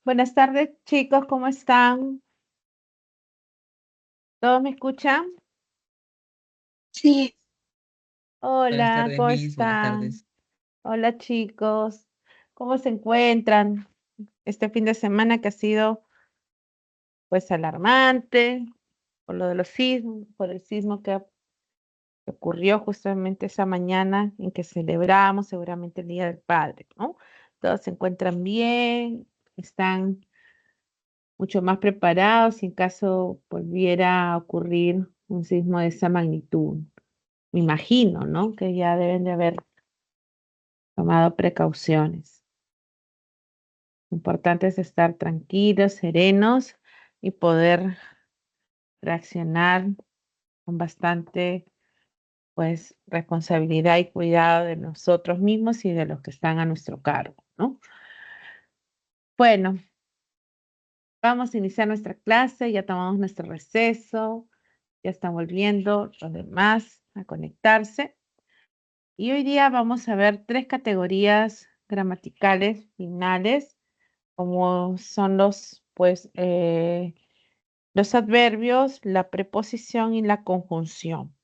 Buenas tardes, chicos, ¿cómo están? ¿Todos me escuchan? Sí, Buenas Hola, tardes, ¿cómo Miss. Buenas están? tardes. Hola, chicos, ¿cómo se encuentran? Este fin de semana que ha sido, pues, alarmante por lo de los sismos, por el sismo que ocurrió justamente esa mañana en que celebramos seguramente el Día del Padre, ¿no? Todos se encuentran bien, están mucho más preparados si en caso volviera a ocurrir un sismo de esa magnitud. Me imagino, ¿no? Que ya deben de haber tomado precauciones. Lo importante es estar tranquilos, serenos y poder reaccionar con bastante, pues, responsabilidad y cuidado de nosotros mismos y de los que están a nuestro cargo, ¿no? Bueno, vamos a iniciar nuestra clase, ya tomamos nuestro receso, ya están volviendo los demás a conectarse. Y hoy día vamos a ver tres categorías gramaticales finales, como son los adverbios, la preposición y la conjunción.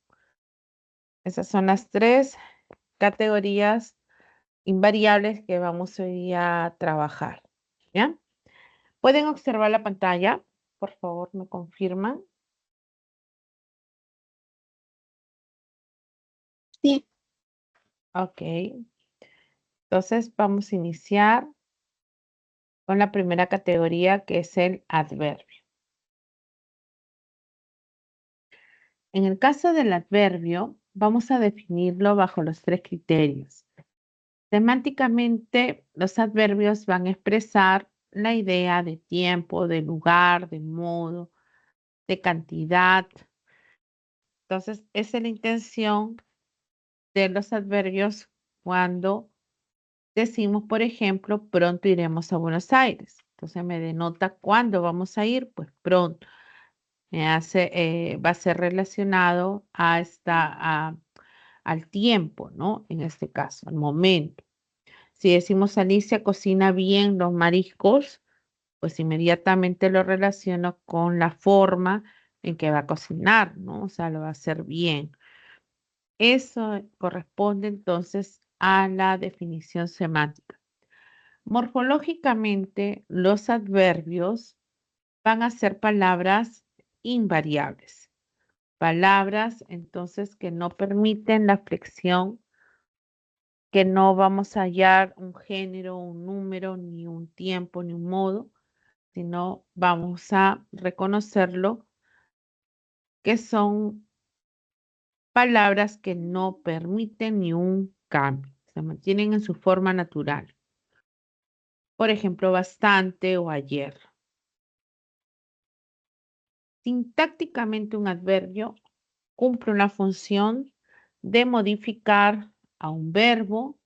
Esas son las tres categorías invariables que vamos hoy día a trabajar. ¿Ya? ¿Pueden observar la pantalla? Por favor, me confirman. sí, Ok. Entonces vamos a iniciar con la primera categoría, que es el adverbio. En el caso del adverbio, vamos a definirlo bajo los tres criterios. Semánticamente, los adverbios van a expresar la idea de tiempo, de lugar, de modo, de cantidad. Entonces, esa es la intención de los adverbios cuando decimos, por ejemplo, pronto iremos a Buenos Aires. Entonces, me denota cuándo vamos a ir, pues pronto. Va a ser relacionado al tiempo, ¿no? En este caso, al momento. Si decimos Alicia cocina bien los mariscos, pues inmediatamente lo relaciono con la forma en que va a cocinar, ¿no? O sea, lo va a hacer bien. Eso corresponde entonces a la definición semántica. Morfológicamente, los adverbios van a ser palabras invariables. Palabras entonces que no permiten la flexión, que no vamos a hallar un género, un número, ni un tiempo, ni un modo, sino vamos a reconocerlo que son palabras que no permiten ni un cambio, se mantienen en su forma natural. Por ejemplo, bastante o ayer. Sintácticamente un adverbio cumple una función de modificar a un verbo,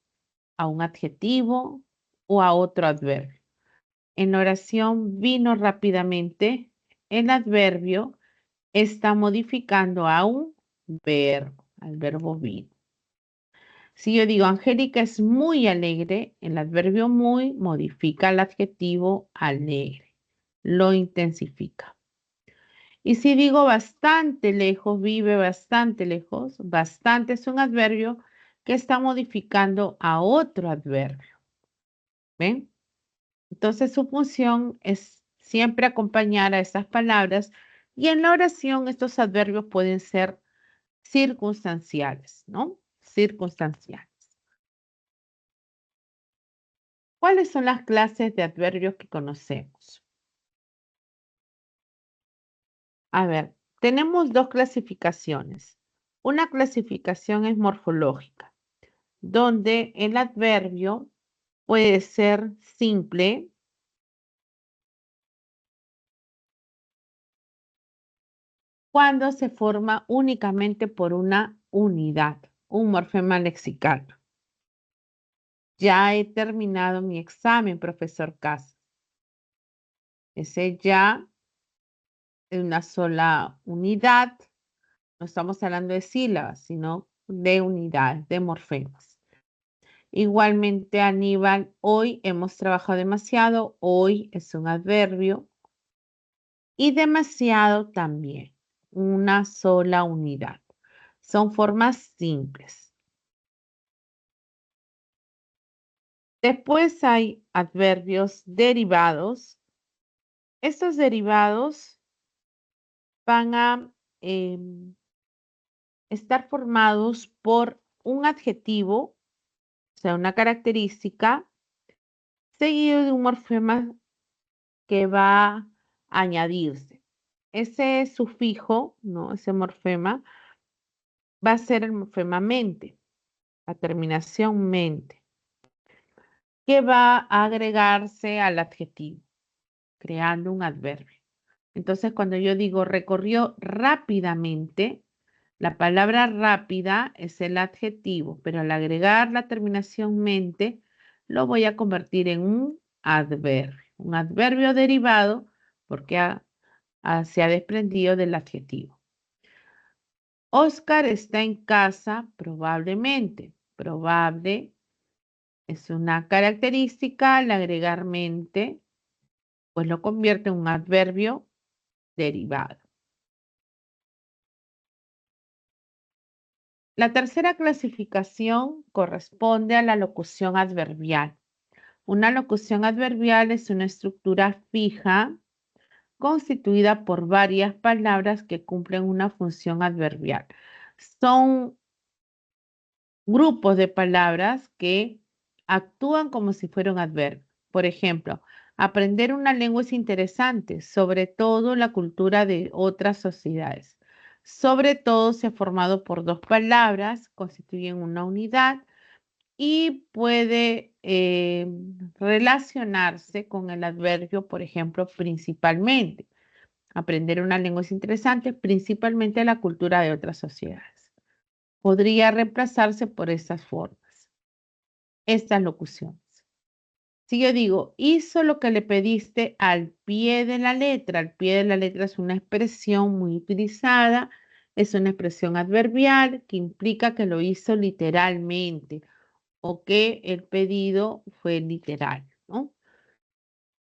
a un adjetivo o a otro adverbio. En la oración vino rápidamente, el adverbio está modificando a un verbo, al verbo vino. Si yo digo Angélica es muy alegre, el adverbio muy modifica el adjetivo alegre, lo intensifica. Y si digo bastante lejos, vive bastante lejos, bastante es un adverbio que está modificando a otro adverbio. ¿Ven? Entonces su función es siempre acompañar a esas palabras y en la oración estos adverbios pueden ser circunstanciales, ¿no? Circunstanciales. ¿Cuáles son las clases de adverbios que conocemos? A ver, tenemos dos clasificaciones. Una clasificación es morfológica, donde el adverbio puede ser simple cuando se forma únicamente por una unidad, un morfema lexical. Ya he terminado mi examen, profesor Casas. Ese ya es una sola unidad. No estamos hablando de sílabas, sino de unidades, de morfemas. Igualmente, Aníbal, hoy hemos trabajado demasiado. Hoy es un adverbio. Y demasiado también. Una sola unidad. Son formas simples. Después hay adverbios derivados. Estos derivados van a estar formados por un adjetivo, o sea, una característica, seguido de un morfema que va a añadirse. Ese sufijo, ¿no? Ese morfema va a ser el morfema mente, la terminación mente, que va a agregarse al adjetivo, creando un adverbio. Entonces, cuando yo digo recorrió rápidamente, la palabra rápida es el adjetivo, pero al agregar la terminación mente, lo voy a convertir en un adverbio derivado, porque se ha desprendido del adjetivo. Oscar está en casa, probablemente. Probable es una característica, al agregar mente, pues lo convierte en un adverbio derivado. La tercera clasificación corresponde a la locución adverbial. Una locución adverbial es una estructura fija constituida por varias palabras que cumplen una función adverbial. Son grupos de palabras que actúan como si fuera un adverbio. Por ejemplo, aprender una lengua es interesante, sobre todo la cultura de otras sociedades. Sobre todo se ha formado por dos palabras, constituyen una unidad y puede relacionarse con el adverbio, por ejemplo, principalmente. Aprender una lengua es interesante, principalmente la cultura de otras sociedades. Podría reemplazarse por estas formas, estas locuciones. Si yo digo, hizo lo que le pediste al pie de la letra, al pie de la letra es una expresión muy utilizada, es una expresión adverbial que implica que lo hizo literalmente o que el pedido fue literal, ¿no?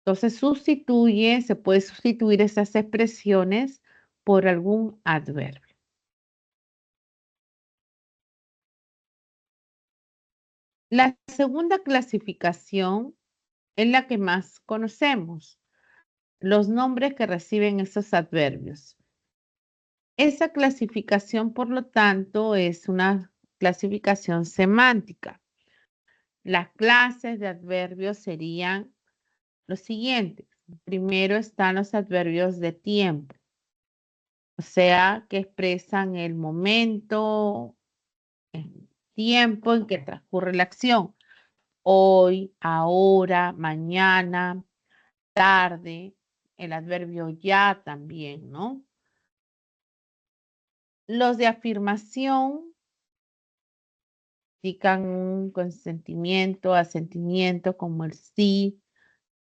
Entonces se puede sustituir esas expresiones por algún adverbio. La segunda clasificación es la que más conocemos, los nombres que reciben esos adverbios. Esa clasificación, por lo tanto, es una clasificación semántica. Las clases de adverbios serían los siguientes. Primero están los adverbios de tiempo, o sea, que expresan el momento, el tiempo en que transcurre la acción. Hoy, ahora, mañana, tarde, el adverbio ya también, ¿no? Los de afirmación indican un consentimiento, asentimiento, como el sí,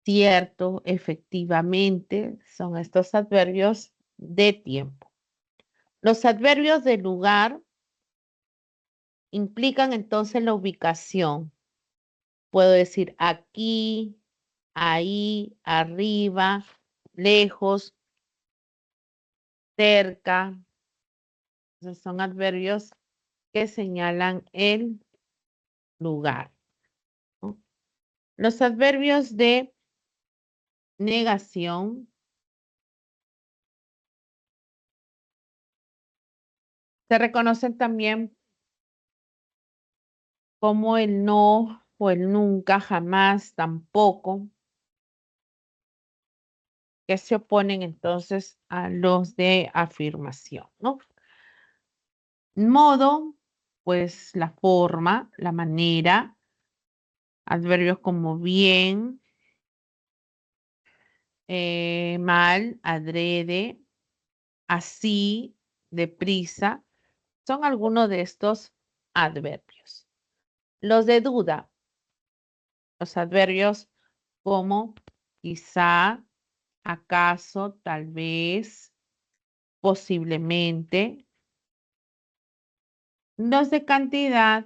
cierto, efectivamente, son estos adverbios de tiempo. Los adverbios de lugar implican entonces la ubicación. Puedo decir aquí, ahí, arriba, lejos, cerca. Esos son adverbios que señalan el lugar, ¿no? Los adverbios de negación se reconocen también como el no o el nunca, jamás, tampoco, que se oponen entonces a los de afirmación, ¿no? Modo, pues la forma, la manera, adverbios como bien, mal, adrede, así, deprisa, son algunos de estos adverbios. Los de duda, los adverbios como quizá, acaso, tal vez, posiblemente. Los de cantidad,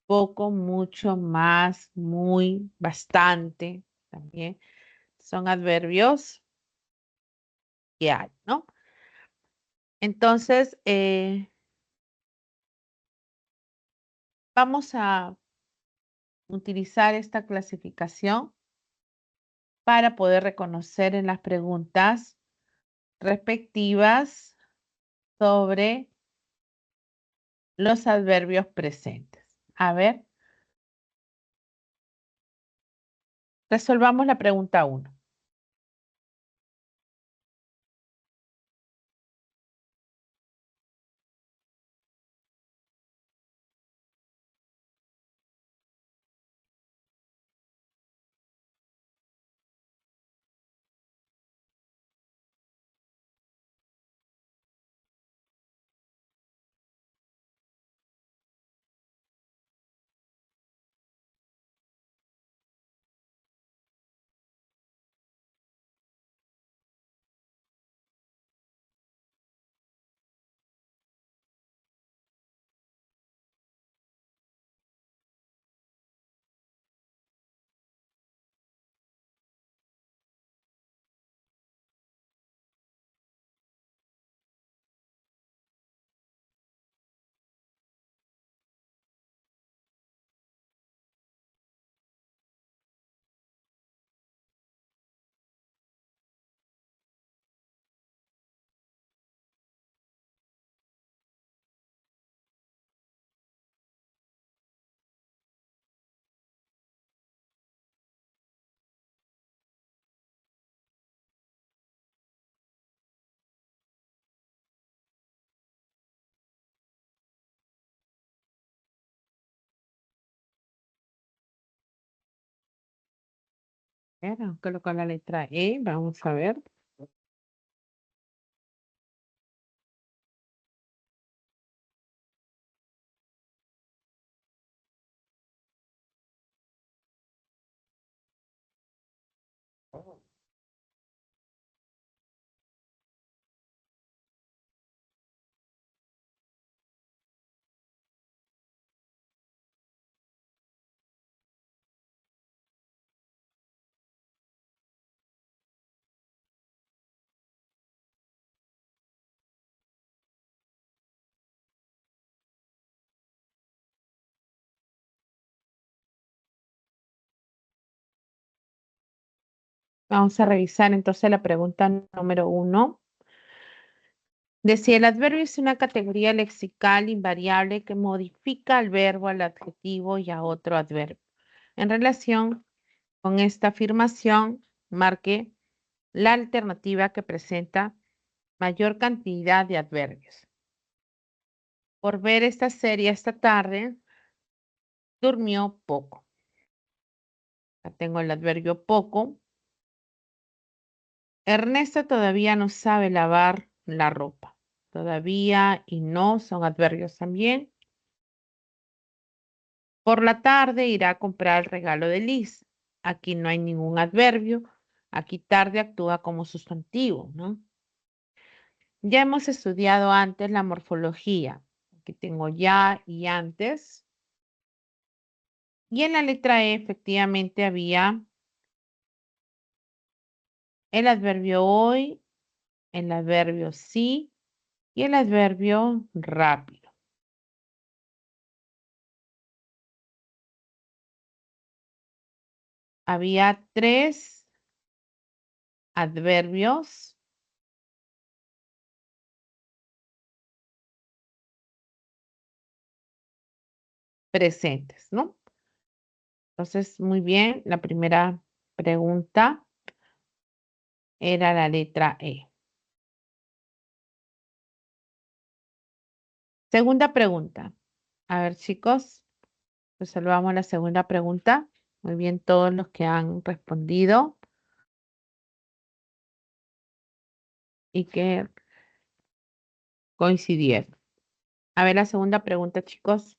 poco, mucho, más, muy, bastante, también son adverbios que hay, ¿no? Entonces, vamos a utilizar esta clasificación para poder reconocer en las preguntas respectivas sobre los adverbios presentes. A ver, resolvamos la pregunta 1. Coloco la letra E, vamos a ver. Vamos a revisar entonces la pregunta número 1. De si el adverbio es una categoría lexical invariable que modifica al verbo, al adjetivo y a otro adverbio. En relación con esta afirmación, marque la alternativa que presenta mayor cantidad de adverbios. Por ver esta serie esta tarde, durmió poco. Acá tengo el adverbio poco. Ernesto todavía no sabe lavar la ropa. Todavía y no son adverbios también. Por la tarde irá a comprar el regalo de Liz. Aquí no hay ningún adverbio. Aquí tarde actúa como sustantivo, ¿no? Ya hemos estudiado antes la morfología. Aquí tengo ya y antes. Y en la letra E efectivamente había el adverbio hoy, el adverbio sí y el adverbio rápido. Había 3 adverbios presentes, ¿no? Entonces, muy bien, la primera pregunta era la letra E. Segunda pregunta. A ver, chicos, resolvamos la segunda pregunta. Muy bien, todos los que han respondido y que coincidieron. A ver, la segunda pregunta, chicos.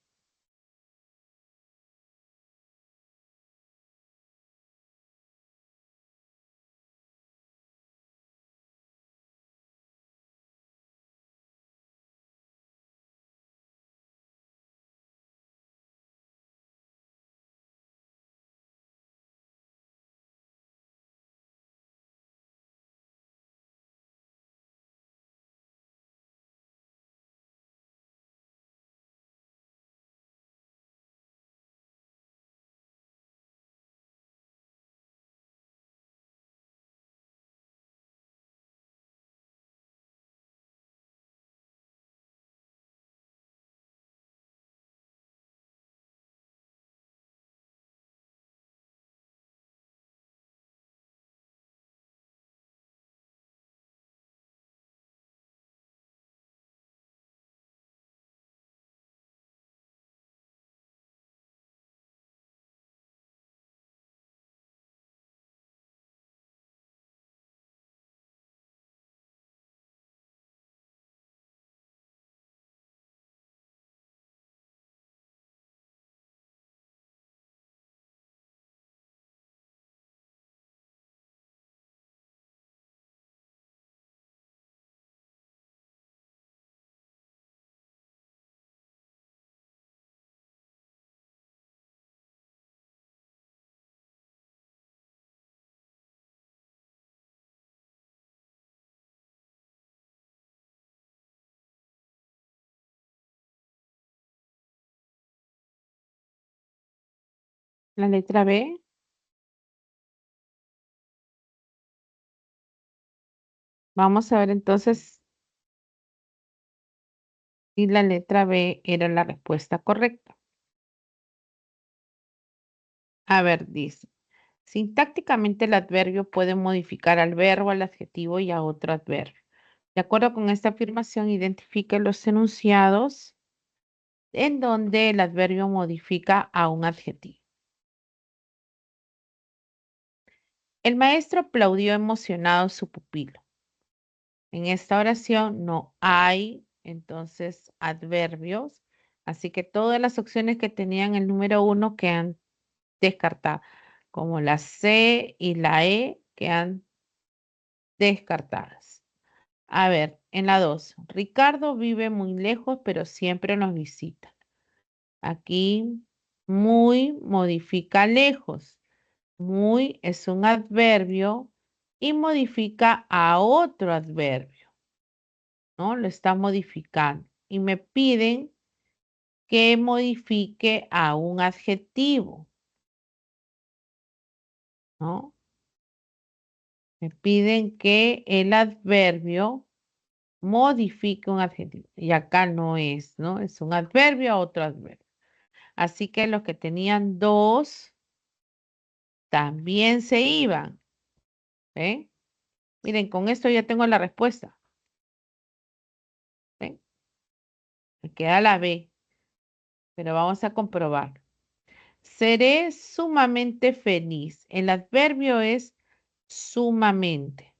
La letra B. Vamos a ver entonces si la letra B era la respuesta correcta. A ver, dice. Sintácticamente el adverbio puede modificar al verbo, al adjetivo y a otro adverbio. De acuerdo con esta afirmación, identifique los enunciados en donde el adverbio modifica a un adjetivo. El maestro aplaudió emocionado a su pupilo. En esta oración no hay entonces adverbios, así que todas las opciones que tenían el número 1 quedan descartadas, como la C y la E quedan descartadas. A ver, en la 2, Ricardo vive muy lejos, pero siempre nos visita. Aquí, muy modifica lejos. Muy es un adverbio y modifica a otro adverbio, ¿no? Lo está modificando. Y me piden que modifique a un adjetivo, ¿no? Me piden que el adverbio modifique un adjetivo. Y acá no es, ¿no? Es un adverbio a otro adverbio. Así que los que tenían 2 también se iban. ¿Ven? Miren, con esto ya tengo la respuesta. ¿Ven? Me queda la B, pero vamos a comprobar. Seré sumamente feliz. El adverbio es sumamente,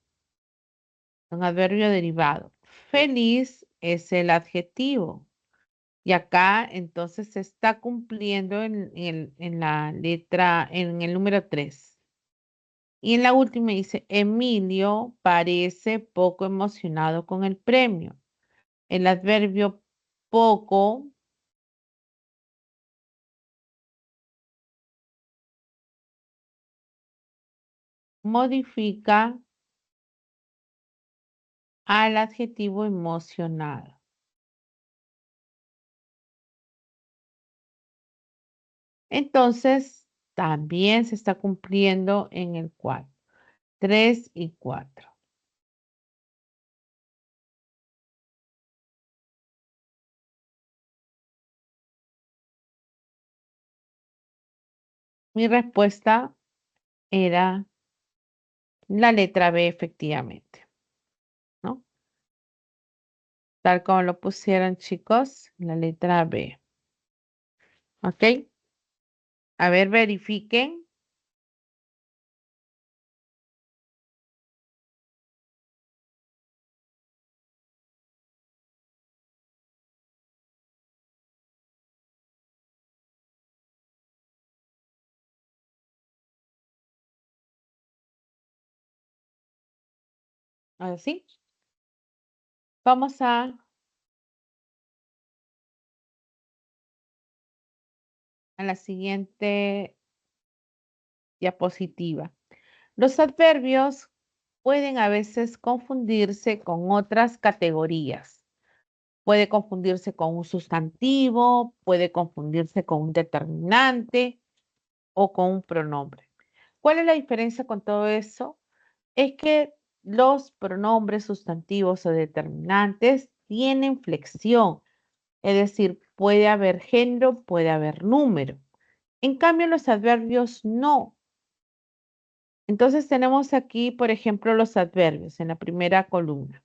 un adverbio derivado. Feliz es el adjetivo. Y acá entonces se está cumpliendo en la letra, en el número 3. Y en la última dice, Emilio parece poco emocionado con el premio. El adverbio poco modifica al adjetivo emocionado. Entonces, también se está cumpliendo en el 4. 3 y 4. Mi respuesta era la letra B, efectivamente, ¿no? Tal como lo pusieron, chicos, la letra B. ¿Ok? A ver, verifiquen. Ahora sí. Vamos a la siguiente diapositiva. Los adverbios pueden a veces confundirse con otras categorías. Puede confundirse con un sustantivo, puede confundirse con un determinante o con un pronombre. ¿Cuál es la diferencia con todo eso? Es que los pronombres sustantivos o determinantes tienen flexión, es decir, puede haber género, puede haber número. En cambio, los adverbios no. Entonces tenemos aquí, por ejemplo, los adverbios en la primera columna.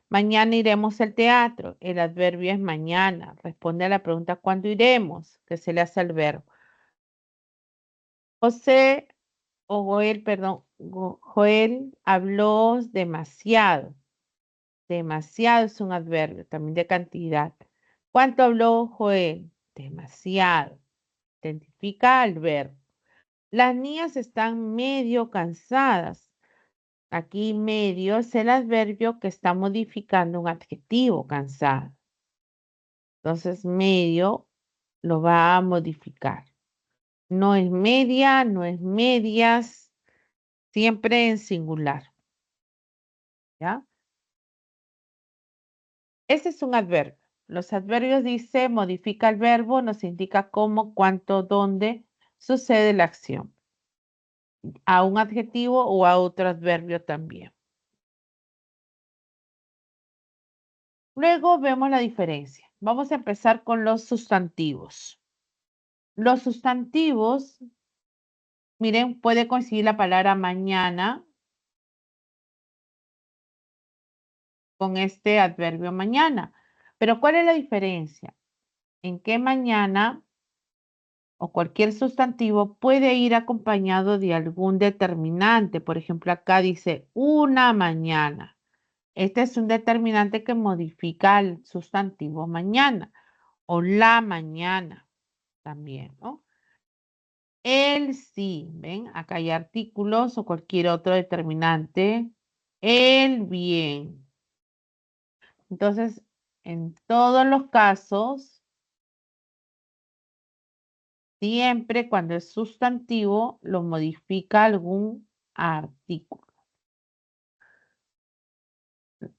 Mañana iremos al teatro. El adverbio es mañana. Responde a la pregunta ¿cuándo iremos? Que se le hace al verbo. José o Joel, perdón, Joel habló demasiado. Demasiado es un adverbio, también de cantidad. ¿Cuánto habló Joel? Demasiado. Identifica al verbo. Las niñas están medio cansadas. Aquí medio es el adverbio que está modificando un adjetivo, cansado. Entonces, medio lo va a modificar. No es media, no es medias, siempre en singular. ¿Ya? Ese es un adverbio. Los adverbios dice modifica el verbo, nos indica cómo, cuánto, dónde. sucede la acción, a un adjetivo o a otro adverbio también. Luego vemos la diferencia. Vamos a empezar con los sustantivos. Los sustantivos, miren, puede coincidir la palabra mañana con este adverbio mañana. Pero ¿cuál es la diferencia? En que mañana o cualquier sustantivo puede ir acompañado de algún determinante. Por ejemplo, acá dice una mañana. Este es un determinante que modifica el sustantivo mañana o la mañana también, ¿no? El sí, ¿ven? Acá hay artículos o cualquier otro determinante. El bien. Entonces, en todos los casos, siempre cuando es sustantivo, lo modifica algún artículo.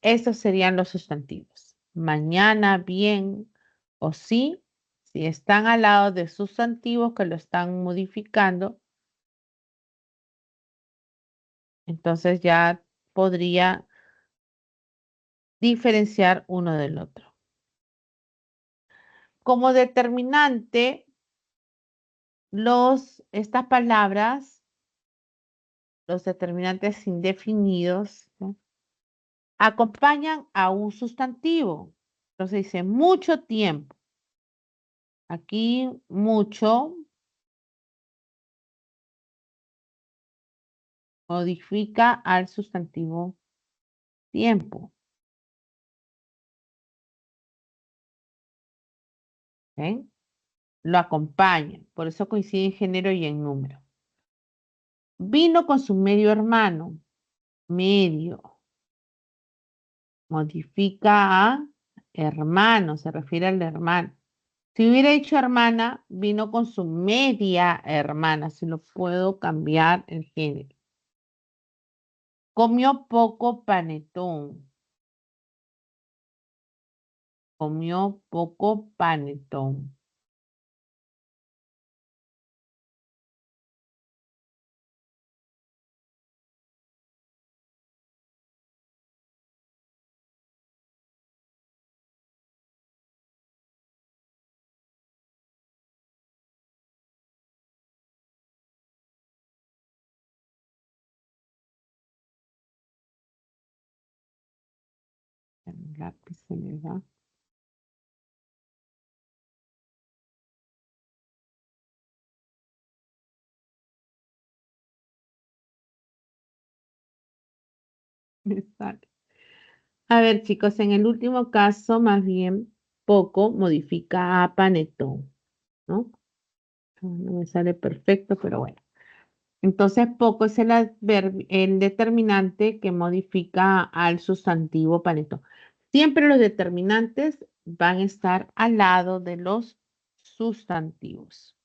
Esos serían los sustantivos. Mañana, bien o sí, si están al lado de sustantivos que lo están modificando, entonces ya podría diferenciar uno del otro. Como determinante, estas palabras, los determinantes indefinidos, ¿no? Acompañan a un sustantivo. Entonces dice mucho tiempo. Aquí mucho modifica al sustantivo tiempo. ¿Ven? Lo acompaña. Por eso coincide en género y en número. Vino con su medio hermano. Medio. Modifica a hermano. Se refiere al hermano. Si hubiera dicho hermana, vino con su media hermana. Si lo puedo cambiar el género. Comió poco panetón. Comió poco panetón. El lápiz se me va. Me sale. A ver, chicos, en el último caso, más bien, poco modifica a panetón, ¿no? No me sale perfecto, pero bueno. Entonces, poco es el determinante que modifica al sustantivo panetón. Siempre los determinantes van a estar al lado de los sustantivos.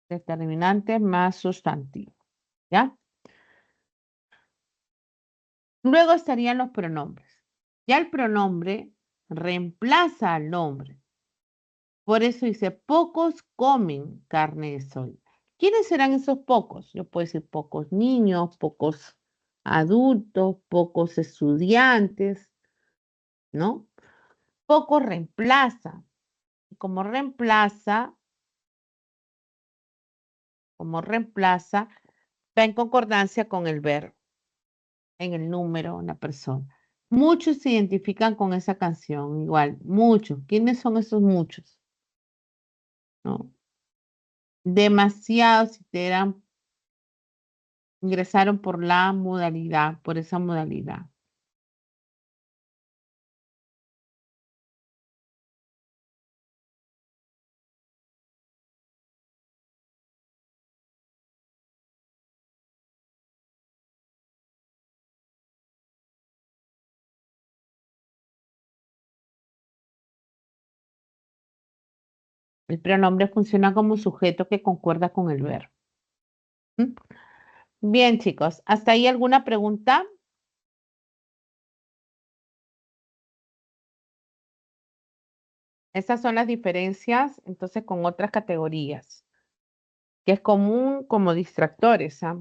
Determinante más sustantivo, ¿ya? Luego estarían los pronombres. Ya el pronombre reemplaza al nombre. Por eso dice, pocos comen carne de sol. ¿Quiénes serán esos pocos? Yo puedo decir pocos niños, pocos adultos, pocos estudiantes, ¿no? Poco reemplaza. Como reemplaza, va en concordancia con el verbo, en el número, una persona. Muchos se identifican con esa canción, igual, muchos. ¿Quiénes son esos muchos? ¿No? Demasiados ingresaron por la modalidad, por esa modalidad. El pronombre funciona como sujeto que concuerda con el verbo. ¿Mm? Bien, chicos, ¿hasta ahí alguna pregunta? Esas son las diferencias, entonces, con otras categorías, que es común como distractores, ¿ah?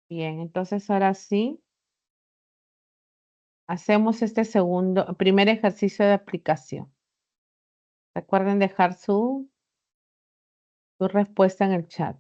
Bien, entonces ahora sí, hacemos este primer ejercicio de aplicación. Recuerden dejar su respuesta en el chat.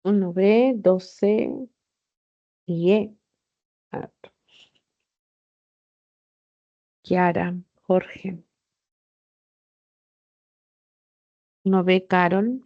Uno B, 2C y E. Ah, Kiara, Jorge. Uno B, Carol.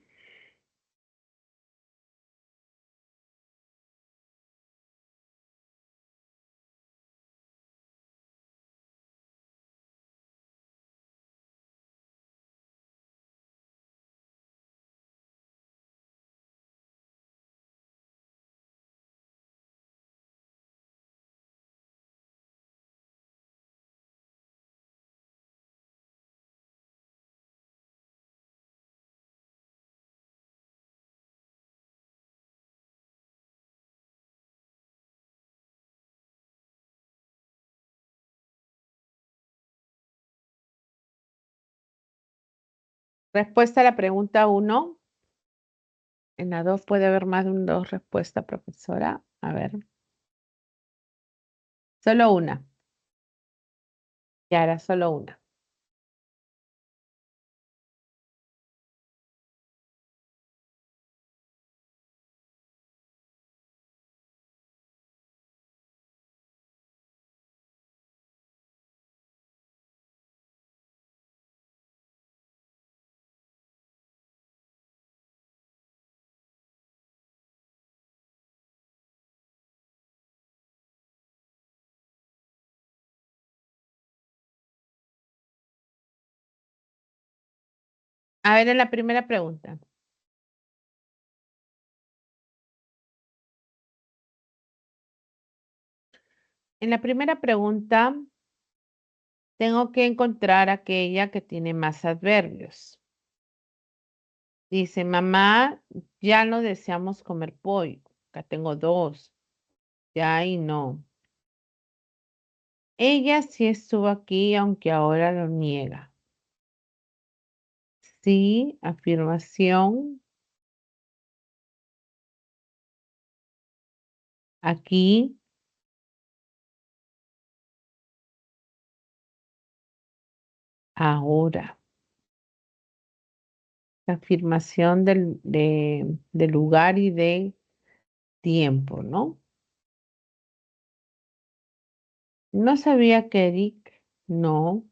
Respuesta a la pregunta uno. En la 2 puede haber más de dos respuestas, profesora. A ver. Solo una. Kiara, solo una. A ver, en la primera pregunta. En la primera pregunta, tengo que encontrar aquella que tiene más adverbios. Dice, mamá, ya no deseamos comer pollo. Acá tengo dos. Ya y no. Ella sí estuvo aquí, aunque ahora lo niega. Sí, afirmación. Aquí, ahora. La afirmación de lugar y de tiempo, ¿no? No sabía que Eric, no.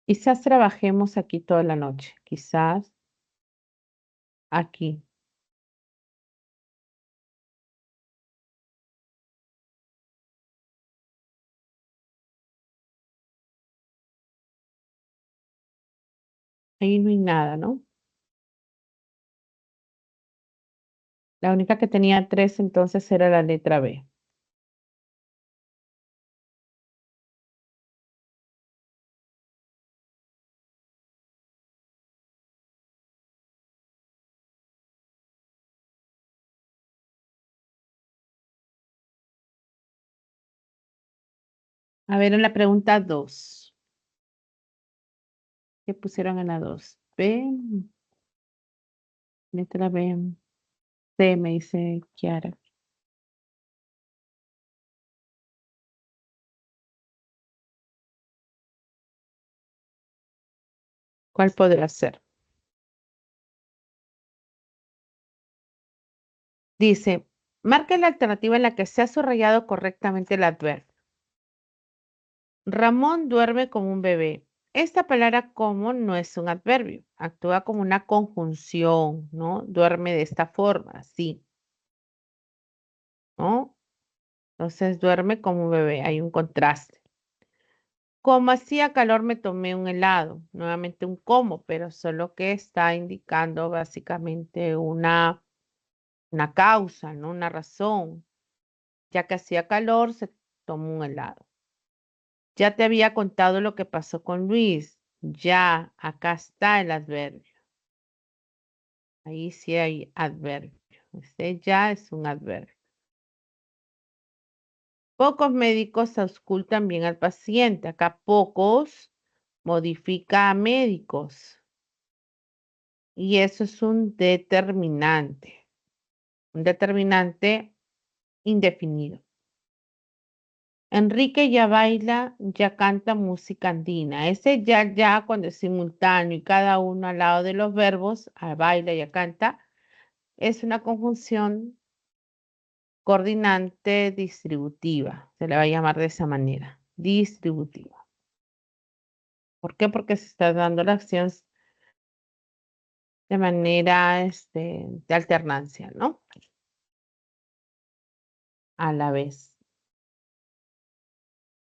Quizás trabajemos aquí toda la noche. Quizás aquí. Ahí no hay nada, ¿no? La única que tenía tres entonces era la letra B. A ver, en la pregunta 2. ¿Qué pusieron en la 2? B, letra B. C, me dice Kiara. ¿Cuál podrá ser? Dice, marca la alternativa en la que se ha subrayado correctamente el adverbio. Ramón duerme como un bebé. Esta palabra como no es un adverbio, actúa como una conjunción, ¿no? Duerme de esta forma, así, ¿no? Entonces duerme como un bebé, hay un contraste. Como hacía calor me tomé un helado, nuevamente un como, pero solo que está indicando básicamente una causa, ¿no? Una razón. Ya que hacía calor, se tomó un helado. Ya te había contado lo que pasó con Luis. Ya, acá está el adverbio. Ahí sí hay adverbio. Este ya es un adverbio. Pocos médicos auscultan bien al paciente. Acá pocos modifica a médicos. Y eso es un determinante. Un determinante indefinido. Enrique ya baila, ya canta música andina. Ese ya cuando es simultáneo y cada uno al lado de los verbos, baila, ya canta, es una conjunción coordinante distributiva. Se le va a llamar de esa manera, distributiva. ¿Por qué? Porque se está dando la acción de manera de alternancia, ¿no? A la vez.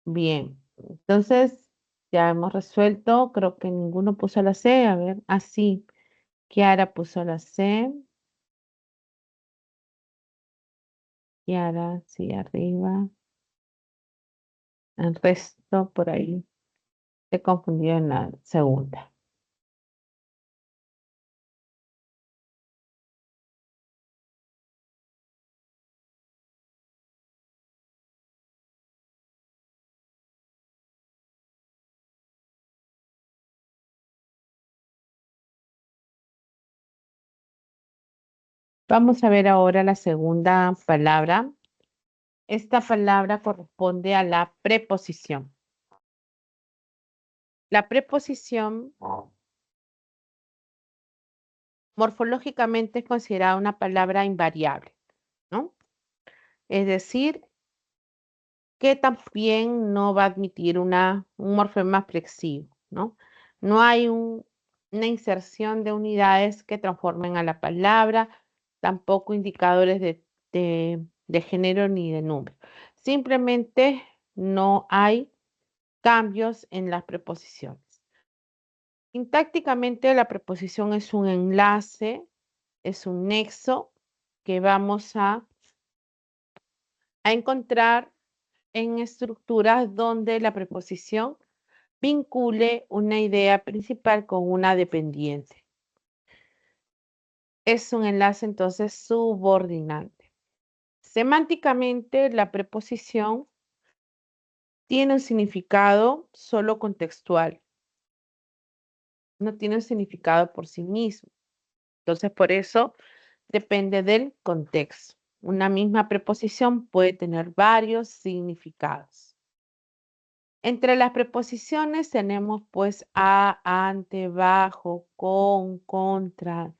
Bien, entonces ya hemos resuelto, creo que ninguno puso la C, a ver, así, Kiara puso la C, Kiara, sí, arriba, el resto por ahí se confundió en la segunda. Vamos a ver ahora la segunda palabra. Esta palabra corresponde a la preposición. La preposición morfológicamente es considerada una palabra invariable, ¿no? Es decir, que también no va a admitir un morfema flexivo, ¿no? No hay una inserción de unidades que transformen a la palabra, tampoco indicadores de género ni de número. Simplemente no hay cambios en las preposiciones. Sintácticamente, la preposición es un enlace, es un nexo que vamos a encontrar en estructuras donde la preposición vincule una idea principal con una dependiente. Es un enlace entonces subordinante. Semánticamente, la preposición tiene un significado solo contextual, no tiene un significado por sí mismo. Entonces, por eso depende del contexto. Una misma preposición puede tener varios significados. Entre las preposiciones tenemos pues a, ante, bajo, con, contra,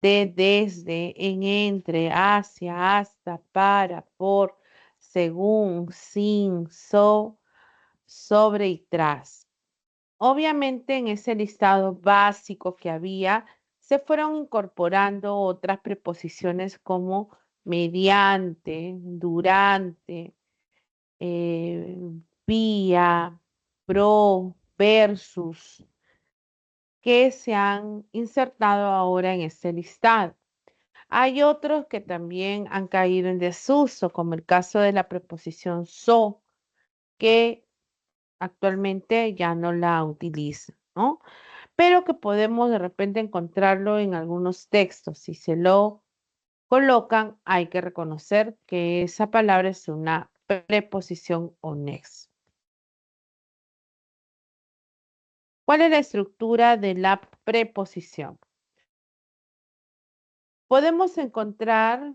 de, desde, en, entre, hacia, hasta, para, por, según, sin, sobre y tras. Obviamente en ese listado básico que había, se fueron incorporando otras preposiciones como mediante, durante, eh, vía, pro, versus, que se han insertado ahora en este listado. Hay otros que también han caído en desuso, como el caso de la preposición so, que actualmente ya no la utilizan, ¿no? Pero que podemos de repente encontrarlo en algunos textos. Si se lo colocan, hay que reconocer que esa palabra es una preposición o nexo. ¿Cuál es la estructura de la preposición? Podemos encontrar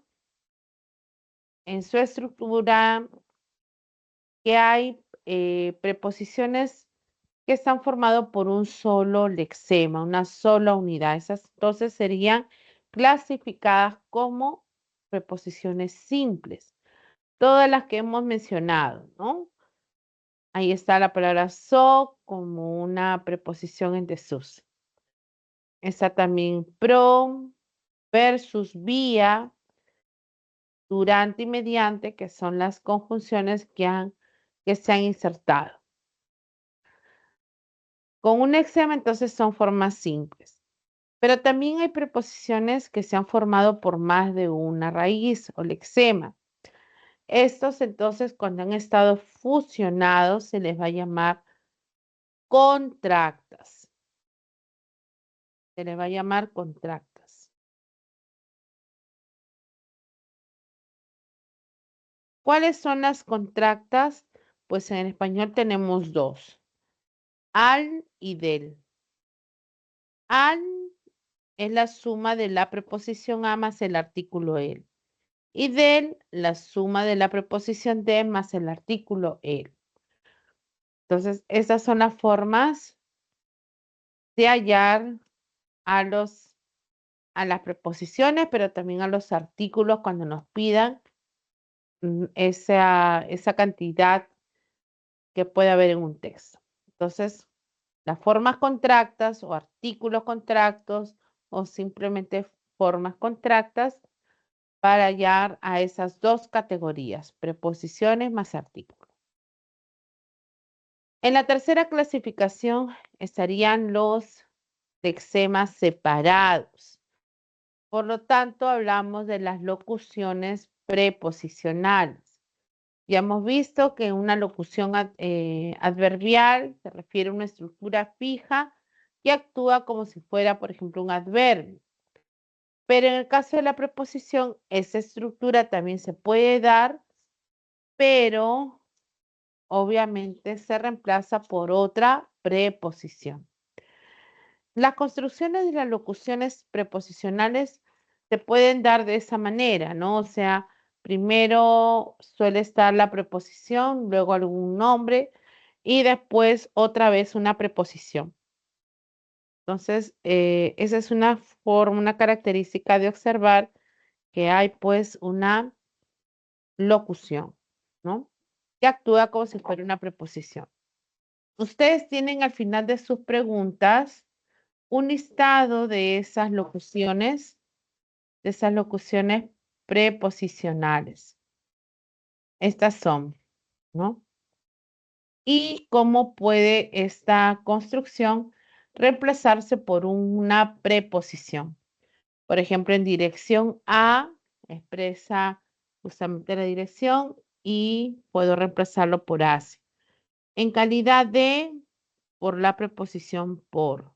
en su estructura que hay preposiciones que están formadas por un solo lexema, una sola unidad. Esas entonces serían clasificadas como preposiciones simples. Todas las que hemos mencionado, ¿no? Ahí está la palabra so como una preposición en desuso. Está también pro, versus, vía, durante y mediante, que son las conjunciones que se han insertado. Con un examen, entonces, son formas simples. Pero también hay preposiciones que se han formado por más de una raíz o lexema. Estos, entonces, cuando han estado fusionados, se les va a llamar contractas. Se les va a llamar contractas. ¿Cuáles son las contractas? Pues en español tenemos dos, al y del. Al es la suma de la preposición a más el artículo el. Y del, la suma de la preposición de más el artículo el. Entonces, esas son las formas de hallar a las preposiciones, pero también a los artículos cuando nos pidan esa cantidad que puede haber en un texto. Entonces, las formas contractas o artículos contractos o simplemente formas contractas para hallar a esas dos categorías, preposiciones más artículos. En la tercera clasificación estarían los lexemas separados. Por lo tanto, hablamos de las locuciones preposicionales. Ya hemos visto que una locución adverbial se refiere a una estructura fija que actúa como si fuera, por ejemplo, un adverbio. Pero en el caso de la preposición, esa estructura también se puede dar, pero obviamente se reemplaza por otra preposición. Las construcciones de las locuciones preposicionales se pueden dar de esa manera, ¿no? O sea, primero suele estar la preposición, luego algún nombre y después otra vez una preposición. Entonces, esa es una forma, una característica de observar que hay pues una locución, ¿no? Que actúa como si fuera una preposición. Ustedes tienen al final de sus preguntas un listado de esas locuciones preposicionales. Estas son, ¿no? Y cómo puede esta construcción reemplazarse por una preposición. Por ejemplo, en dirección a, expresa justamente la dirección y puedo reemplazarlo por hace. En calidad de, por la preposición por.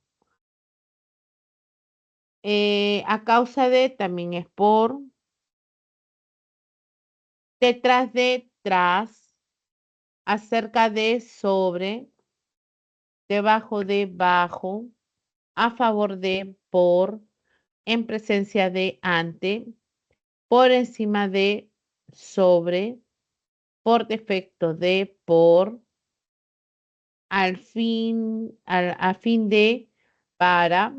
A causa de también es por. Detrás de, tras. Acerca de, sobre. Debajo de, bajo. A favor de, por. En presencia de, ante. Por encima de, sobre. Por defecto de, por. A fin de, para.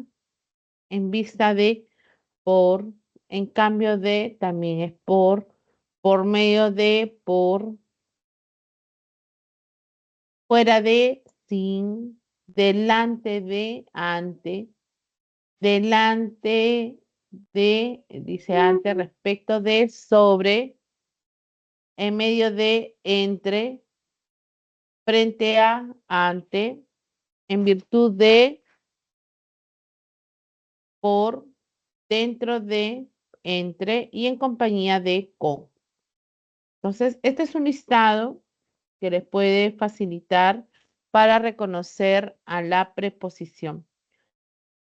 En vista de, por. En cambio de, también es por medio de, por, fuera de, sin, delante de, ante, delante de, dice ante, respecto de, sobre, en medio de, entre, frente a, ante, en virtud de, por, dentro de, entre y en compañía de, con. Entonces, este es un listado que les puede facilitar para reconocer a la preposición.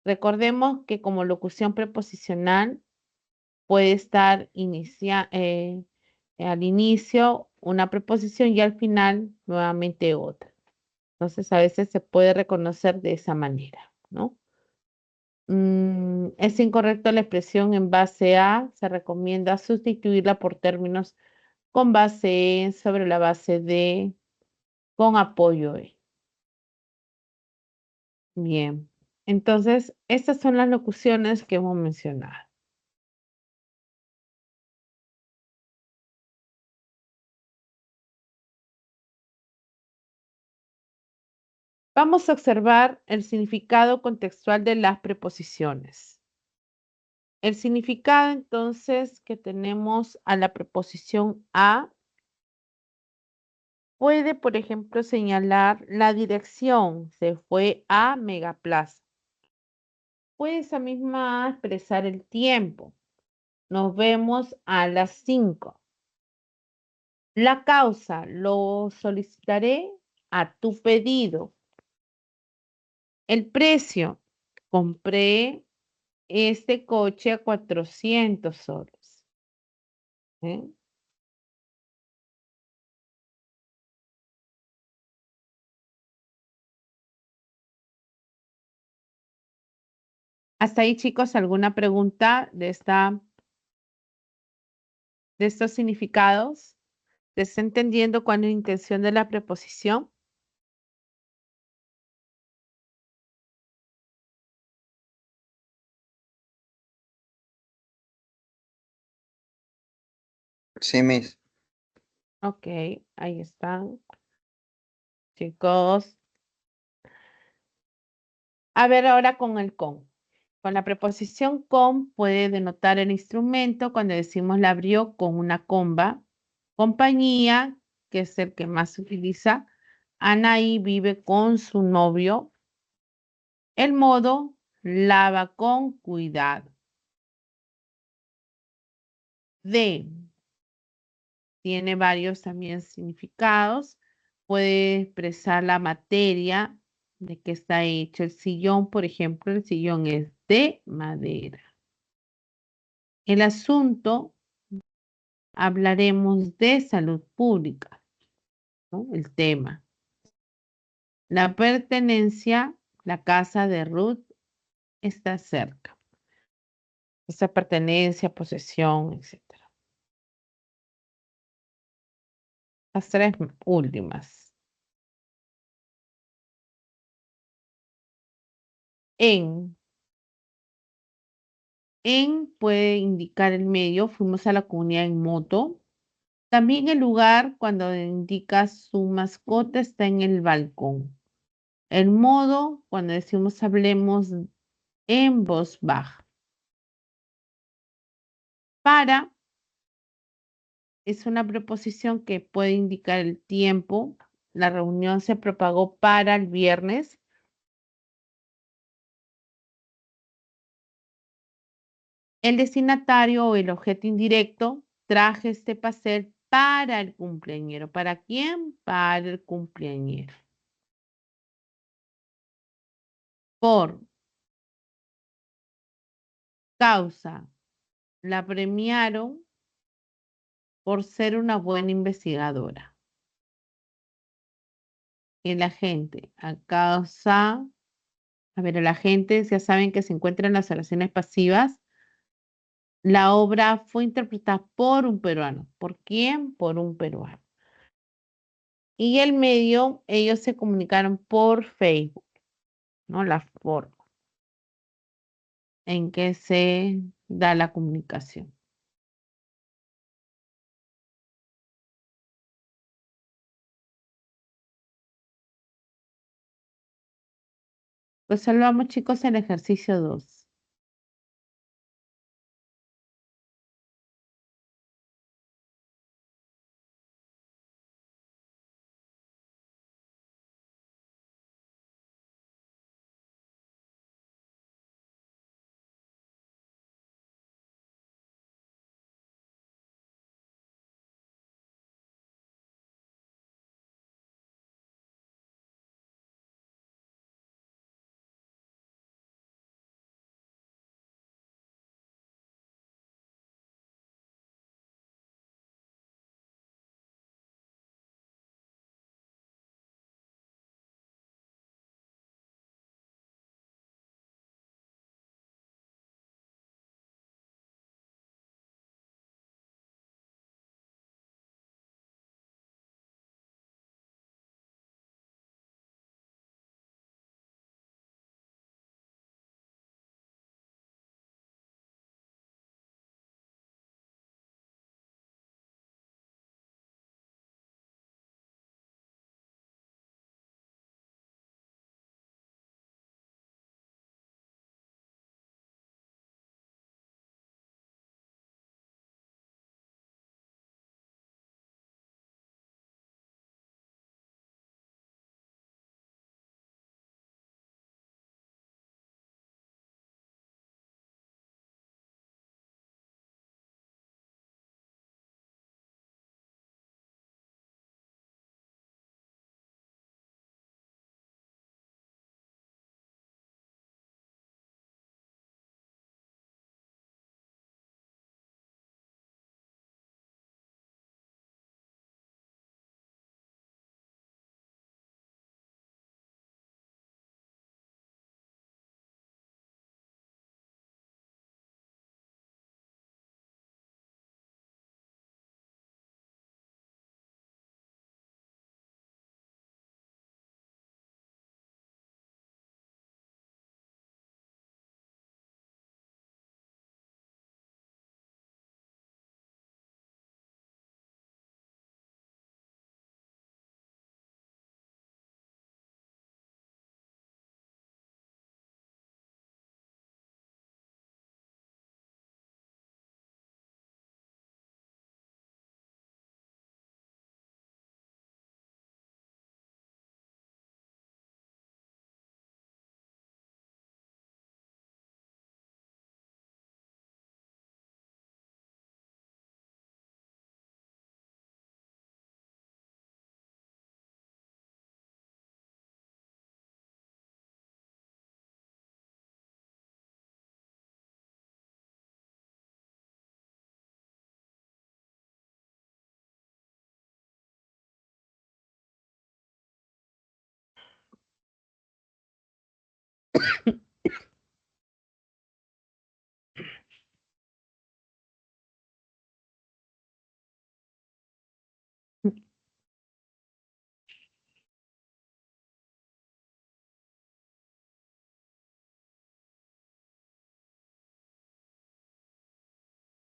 Recordemos que como locución preposicional puede estar al inicio una preposición y al final nuevamente otra. Entonces, a veces se puede reconocer de esa manera, ¿no? Es incorrecto la expresión en base a, se recomienda sustituirla por términos con base en, sobre la base de, con apoyo en. Bien, entonces estas son las locuciones que hemos mencionado. Vamos a observar el significado contextual de las preposiciones. El significado entonces que tenemos a la preposición a puede, por ejemplo, señalar la dirección. Se fue a Megaplaza. Puede esa misma expresar el tiempo. Nos vemos a las 5. La causa, lo solicitaré a tu pedido. El precio, compré este coche a 400 soles. ¿Eh? Hasta ahí, chicos, ¿alguna pregunta de estos significados? ¿Te está entendiendo cuál es la intención de la preposición? Sí, Miss. Ok, ahí están, chicos. A ver ahora con el con. Con la preposición con puede denotar el instrumento cuando decimos la abrió con una comba. Compañía, que es el que más se utiliza. Anaí vive con su novio. El modo, lava con cuidado. De, tiene varios también significados. Puede expresar la materia de que está hecho el sillón. Por ejemplo, el sillón es de madera. El asunto, hablaremos de salud pública, ¿no? El tema. La pertenencia, la casa de Ruth está cerca. Esa pertenencia, posesión, etcétera. Las tres últimas. En. En puede indicar el medio. Fuimos a la comunidad en moto. También el lugar cuando indica su mascota está en el balcón. El modo cuando decimos hablemos en voz baja. Para es una preposición que puede indicar el tiempo. La reunión se propagó para el viernes. El destinatario o el objeto indirecto, traje este pastel para el cumpleañero. ¿Para quién? Para el cumpleañero. Por causa, la premiaron por ser una buena investigadora. El agente, a causa, a ver, el agente ya saben que se encuentra en las oraciones pasivas. La obra fue interpretada por un peruano. ¿Por quién? Por un peruano. Y el medio, ellos se comunicaron por Facebook, ¿no? La forma en que se da la comunicación. Resolvamos, chicos, el ejercicio 2.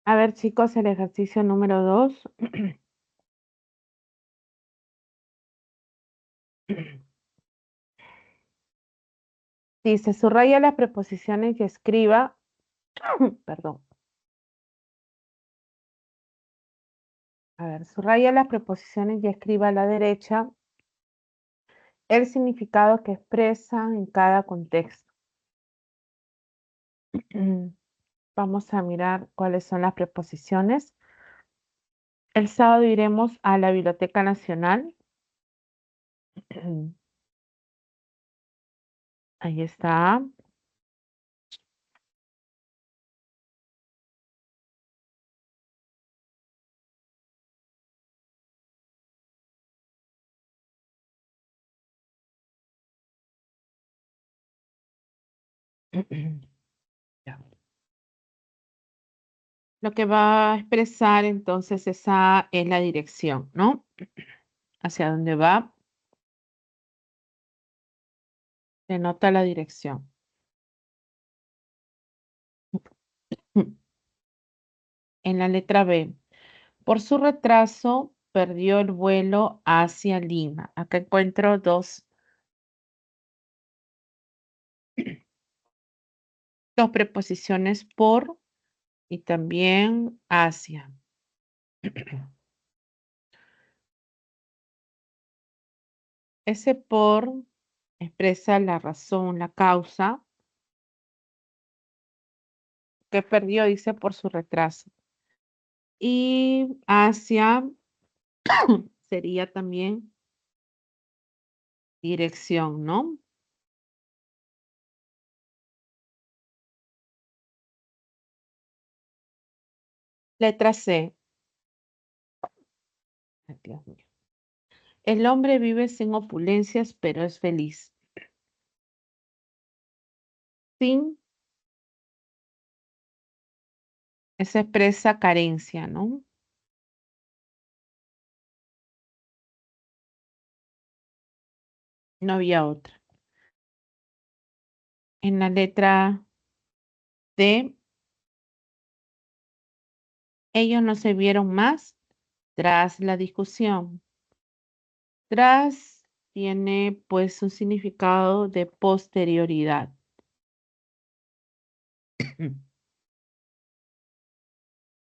A ver, chicos, el ejercicio número 2. Dice, subraya las preposiciones y escriba, perdón. A ver, subraya las preposiciones y escriba a la derecha el significado que expresa en cada contexto. Vamos a mirar cuáles son las preposiciones. El sábado iremos a la Biblioteca Nacional. Ahí está. Ya. Lo que va a expresar entonces esa es la dirección, ¿no? Hacia dónde va, denota la dirección. En la letra B, por su retraso perdió el vuelo hacia Lima. Acá encuentro dos Dos preposiciones por y también hacia. Ese por expresa la razón, la causa que perdió, dice, por su retraso. Y hacia sería también dirección, ¿no? Letra C. Ay, Dios mío. El hombre vive sin opulencias, pero es feliz. Sin, esa expresa carencia, ¿no? No había otra. En la letra D, ellos no se vieron más tras la discusión. Tras tiene pues un significado de posterioridad.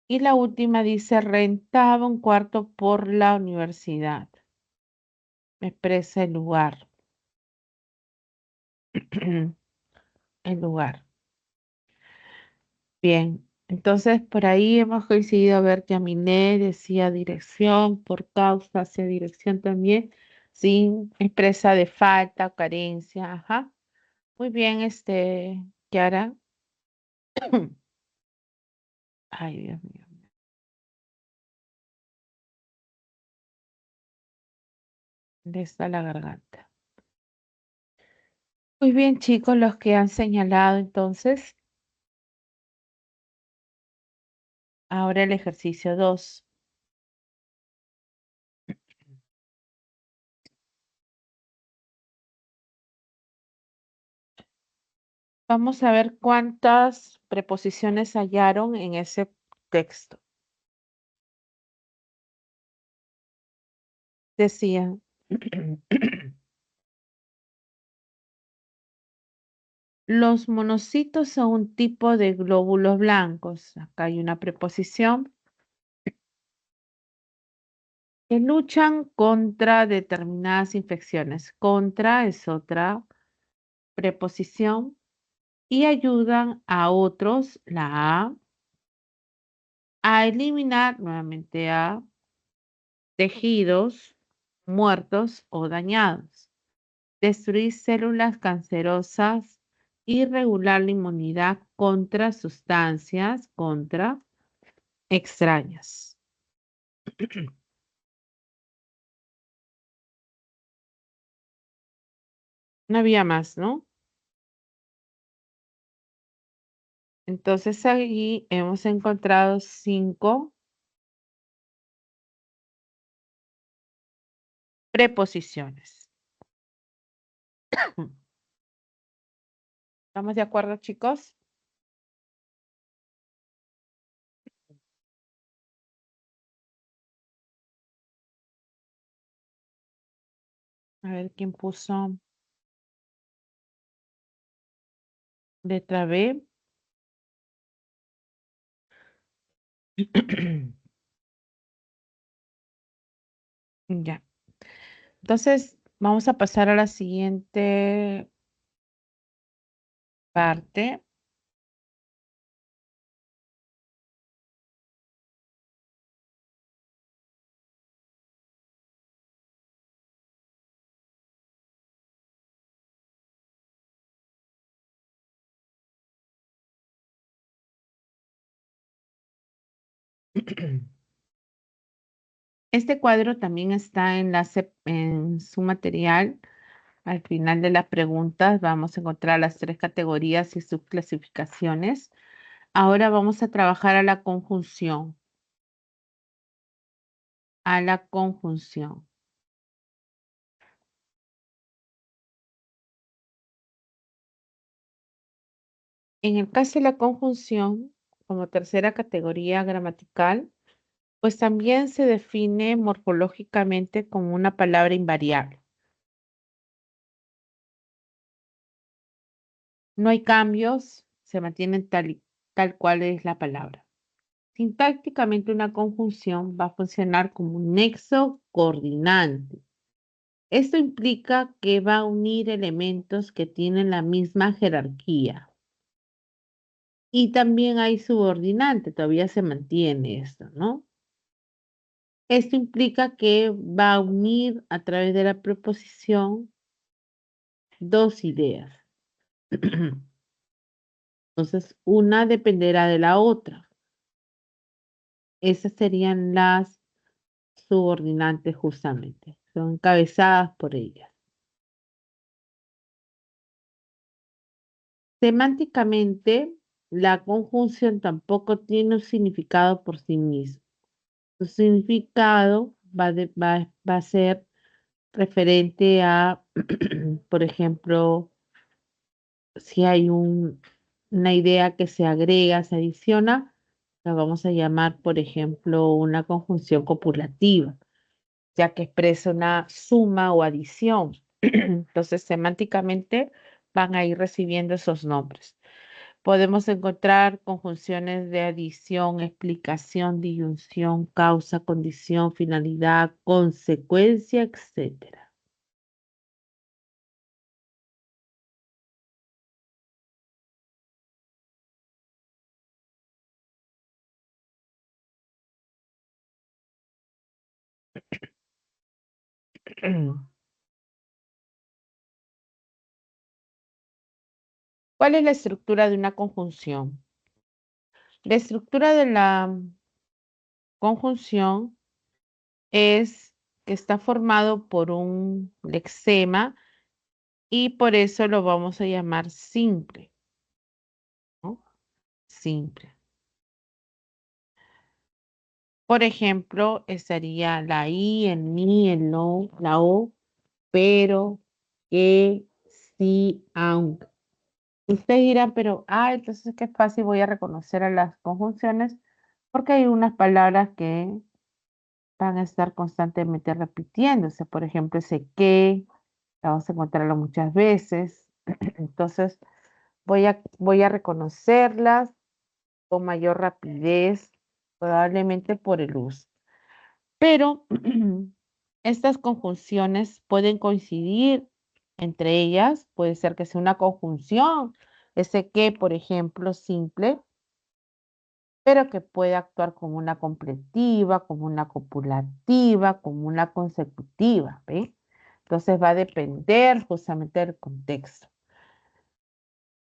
Y la última dice, rentaba un cuarto por la universidad. Expresa el lugar. El lugar. Bien, entonces por ahí hemos coincidido a ver que Aminé decía dirección, por causa hacia dirección también, sin expresa de falta o carencia. Ajá. Muy bien, Kiara. Ay, Dios mío, le está la garganta. Muy bien, chicos, los que han señalado entonces. Ahora el ejercicio 2. Vamos a ver cuántas preposiciones hallaron en ese texto. Decía, los monocitos son un tipo de glóbulos blancos. Acá hay una preposición que luchan contra determinadas infecciones. Contra es otra preposición y ayudan a otros, la a eliminar nuevamente a tejidos muertos o dañados, destruir células cancerosas y regular la inmunidad contra sustancias, contra extrañas. No había más, ¿no? Entonces ahí hemos encontrado 5 preposiciones. ¿Estamos de acuerdo, chicos? A ver quién puso letra B. Ya. Entonces, vamos a pasar a la siguiente parte. Este cuadro también está en su material. Al final de las preguntas vamos a encontrar las 3 categorías y sus clasificaciones. Ahora vamos a trabajar a la conjunción. A la conjunción. En el caso de la conjunción, como tercera categoría gramatical, pues también se define morfológicamente como una palabra invariable. No hay cambios, se mantienen tal cual es la palabra. Sintácticamente una conjunción va a funcionar como un nexo coordinante. Esto implica que va a unir elementos que tienen la misma jerarquía. Y también hay subordinante, todavía se mantiene esto, ¿no? Esto implica que va a unir a través de la preposición dos ideas. Entonces, una dependerá de la otra. Esas serían las subordinantes justamente. Son encabezadas por ellas. Semánticamente, la conjunción tampoco tiene un significado por sí mismo. Su significado va a ser referente a, por ejemplo, si hay una idea que se agrega, se adiciona, la vamos a llamar, por ejemplo, una conjunción copulativa, ya que expresa una suma o adición. Entonces, semánticamente van a ir recibiendo esos nombres. Podemos encontrar conjunciones de adición, explicación, disyunción, causa, condición, finalidad, consecuencia, etcétera. ¿Cuál es la estructura de una conjunción? La estructura de la conjunción es que está formado por un lexema y por eso lo vamos a llamar simple, ¿no? Simple. Por ejemplo, estaría la I, el ni, el no, la o, pero, que, sí, aunque. Ustedes dirán, pero, entonces qué fácil voy a reconocer a las conjunciones porque hay unas palabras que van a estar constantemente repitiéndose. Por ejemplo, ese que, vamos a encontrarlo muchas veces. Entonces, voy a reconocerlas con mayor rapidez, probablemente por el uso. Pero estas conjunciones pueden coincidir entre ellas, puede ser que sea una conjunción, ese que, por ejemplo, simple, pero que puede actuar como una completiva, como una copulativa, como una consecutiva, ¿ve? Entonces va a depender justamente del contexto.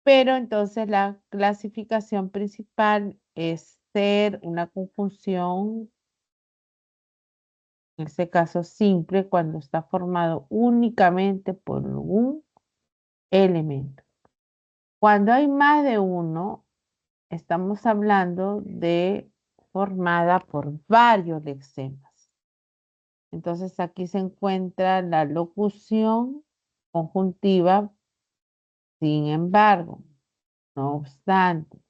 Pero entonces la clasificación principal es ser una conjunción, en este caso simple, cuando está formado únicamente por un elemento. Cuando hay más de uno, estamos hablando de formada por varios lexemas. Entonces aquí se encuentra la locución conjuntiva, sin embargo, no obstante.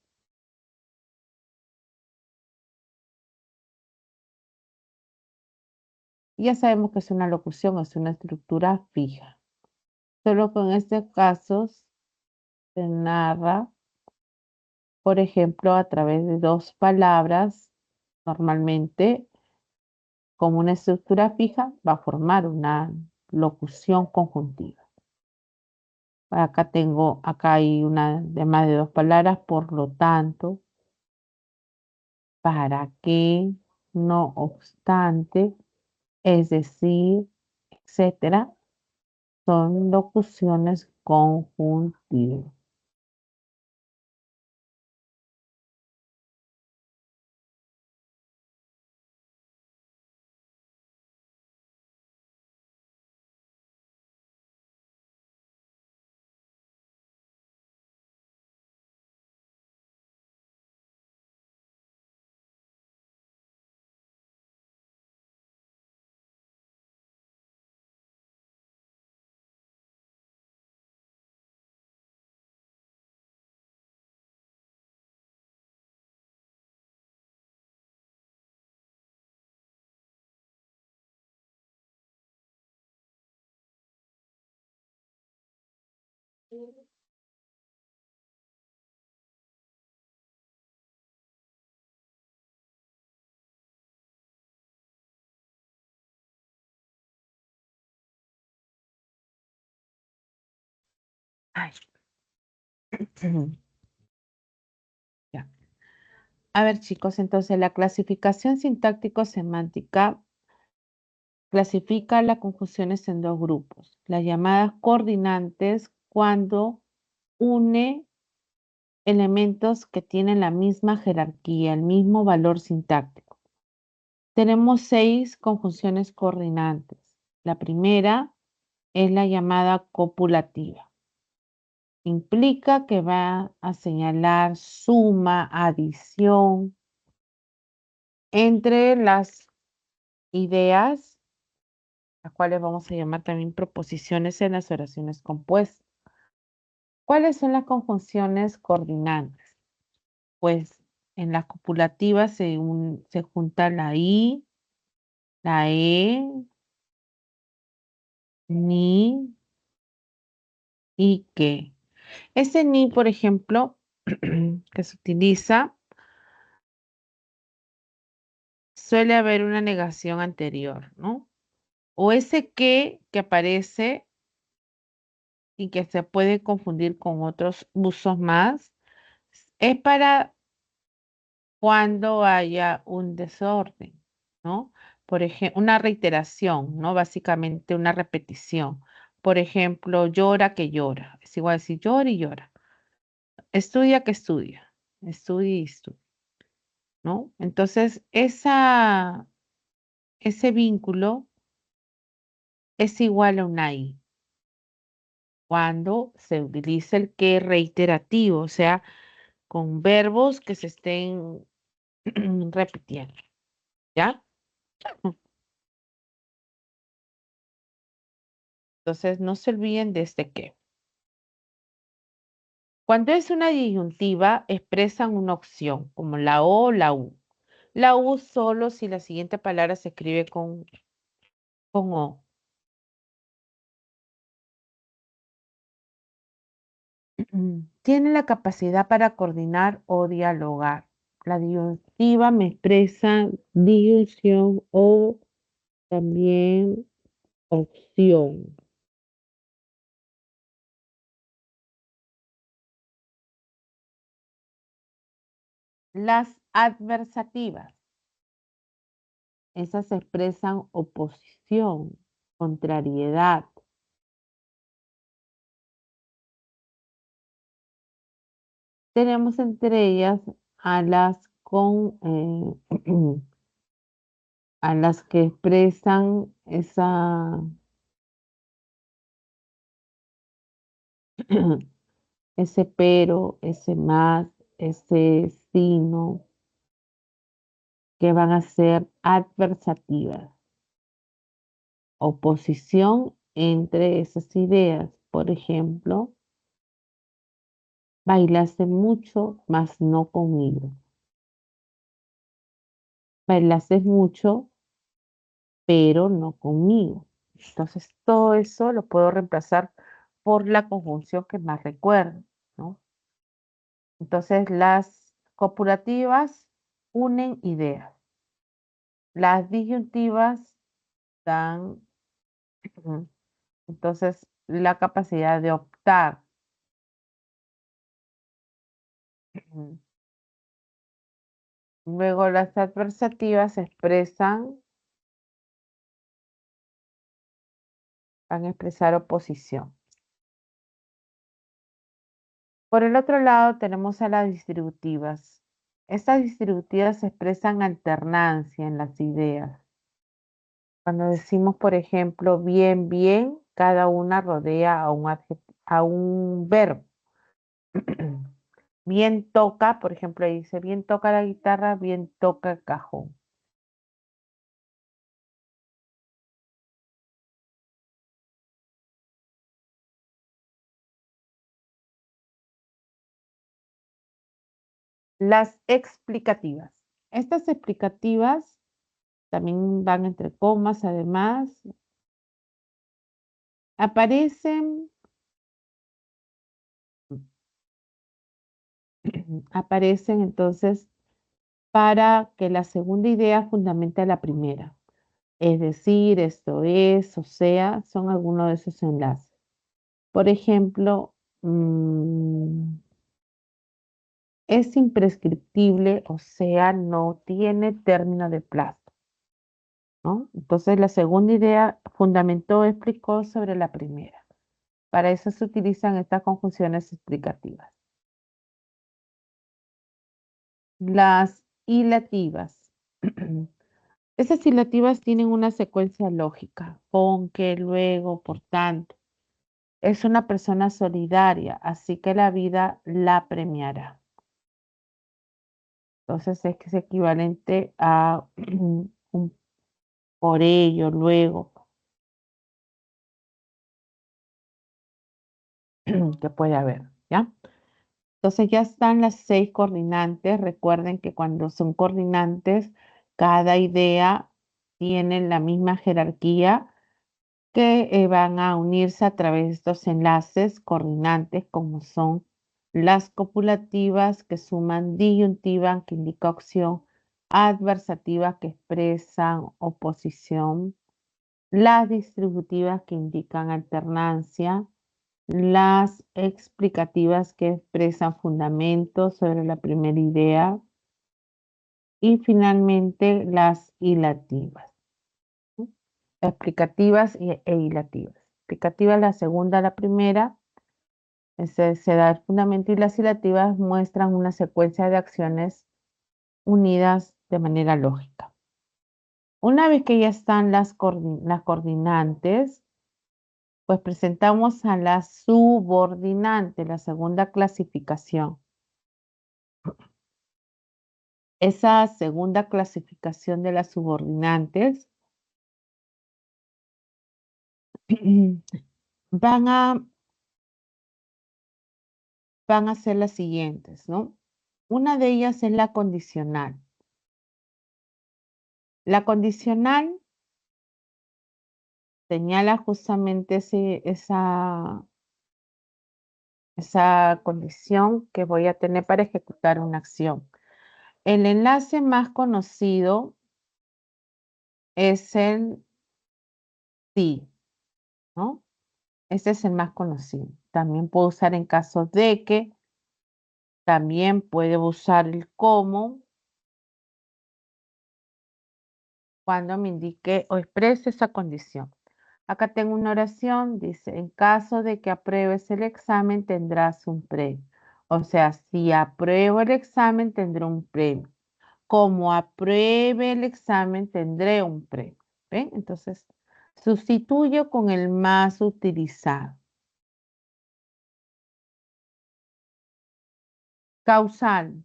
Ya sabemos que es una locución, es una estructura fija. Solo que en este caso se narra, por ejemplo, a través de dos palabras, normalmente como una estructura fija, va a formar una locución conjuntiva. Acá hay una de más de dos palabras, por lo tanto, para que, no obstante, es decir, etcétera, son locuciones conjuntivas. Ay. Ya. A ver, chicos, entonces la clasificación sintáctico-semántica clasifica las conjunciones en dos grupos. Las llamadas coordinantes cuando une elementos que tienen la misma jerarquía, el mismo valor sintáctico. Tenemos 6 conjunciones coordinantes. La primera es la llamada copulativa. Implica que va a señalar suma, adición entre las ideas, las cuales vamos a llamar también proposiciones en las oraciones compuestas. ¿Cuáles son las conjunciones coordinantes? Pues en la copulativa se junta la I, la E, ni y que. Ese ni, por ejemplo, que se utiliza, suele haber una negación anterior, ¿no? O ese que aparece y que se puede confundir con otros usos más, es para cuando haya un desorden, ¿no? Por ejemplo, una reiteración, ¿no? Básicamente una repetición. Por ejemplo, llora que llora. Es igual a decir llora y llora. Estudia que estudia. Estudia y estudia, ¿no? Entonces, ese vínculo es igual a una I cuando se utiliza el que reiterativo, o sea, con verbos que se estén repitiendo, ¿ya? Entonces, no se olviden de este que. Cuando es una disyuntiva, expresan una opción, como la O o la U. La U solo si la siguiente palabra se escribe con O. Tiene la capacidad para coordinar o dialogar. La disyuntiva me expresa disyunción o también opción. Las adversativas, esas expresan oposición, contrariedad. Tenemos entre ellas a las con a las que expresan ese pero, ese más, ese sino, que van a ser adversativas, oposición entre esas ideas. Por ejemplo, bailaste mucho, mas no conmigo. Bailaste mucho, pero no conmigo. Entonces, todo eso lo puedo reemplazar por la conjunción que más recuerdo, ¿no? Entonces, las copulativas unen ideas. Las disyuntivas dan, ujú, entonces, la capacidad de optar. Ujú. Luego, las adversativas expresan, van a expresar oposición. Por el otro lado, tenemos a las distributivas. Estas distributivas expresan alternancia en las ideas. Cuando decimos, por ejemplo, bien, bien, cada una rodea a un verbo. Bien toca, por ejemplo, ahí dice, bien toca la guitarra, bien toca el cajón. Las explicativas. Estas explicativas también van entre comas, además, aparecen, aparecen entonces para que la segunda idea fundamente a la primera. Es decir, esto es, o sea, son algunos de esos enlaces. Por ejemplo, mm, es imprescriptible, o sea, no tiene término de plazo, ¿no? Entonces, la segunda idea fundamentó, explicó sobre la primera. Para eso se utilizan estas conjunciones explicativas. Las hilativas. Esas hilativas tienen una secuencia lógica, con, que, luego, por tanto. Es una persona solidaria, así que la vida la premiará. Entonces es que es equivalente a un por ello, luego, que puede haber, ¿ya? Entonces ya están las 6 coordinantes. Recuerden que cuando son coordinantes, cada idea tiene la misma jerarquía que van a unirse a través de estos enlaces coordinantes, como son las copulativas que suman disyuntiva, que indica opción, adversativas que expresan oposición, las distributivas que indican alternancia, las explicativas que expresan fundamentos sobre la primera idea y finalmente las hilativas, ¿no? Explicativas e hilativas. Explicativa la segunda, la primera, se da el fundamento y las hilativas muestran una secuencia de acciones unidas de manera lógica. Una vez que ya están las coordinantes, pues presentamos a la subordinante, la segunda clasificación. Esa segunda clasificación de las subordinantes van a, van a ser las siguientes, ¿no? Una de ellas es la condicional. La condicional señala justamente esa condición que voy a tener para ejecutar una acción. El enlace más conocido es el sí, ¿no? Este es el más conocido. También puedo usar en caso de que, también puedo usar el cómo cuando me indique o exprese esa condición. Acá tengo una oración, dice, en caso de que apruebes el examen tendrás un premio. O sea, si apruebo el examen tendré un premio. Como apruebe el examen tendré un premio. ¿Ven? Entonces, sustituyo con el más utilizado. Causal.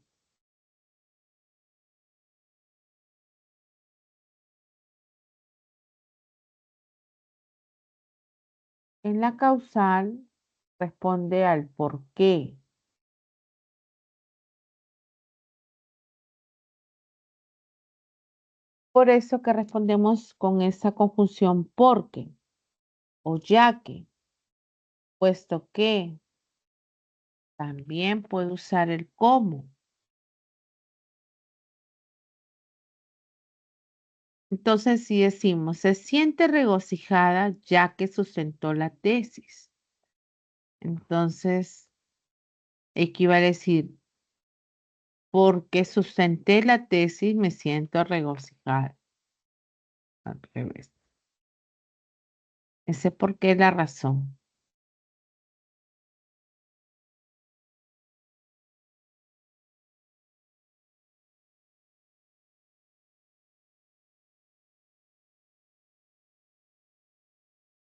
En la causal responde al por qué. Por eso que respondemos con esa conjunción porque o ya que, puesto que. También puedo usar el cómo. Entonces, si decimos, se siente regocijada ya que sustentó la tesis. Entonces, equivale a decir, porque sustenté la tesis, me siento regocijada. Al revés. Ese por qué es la razón.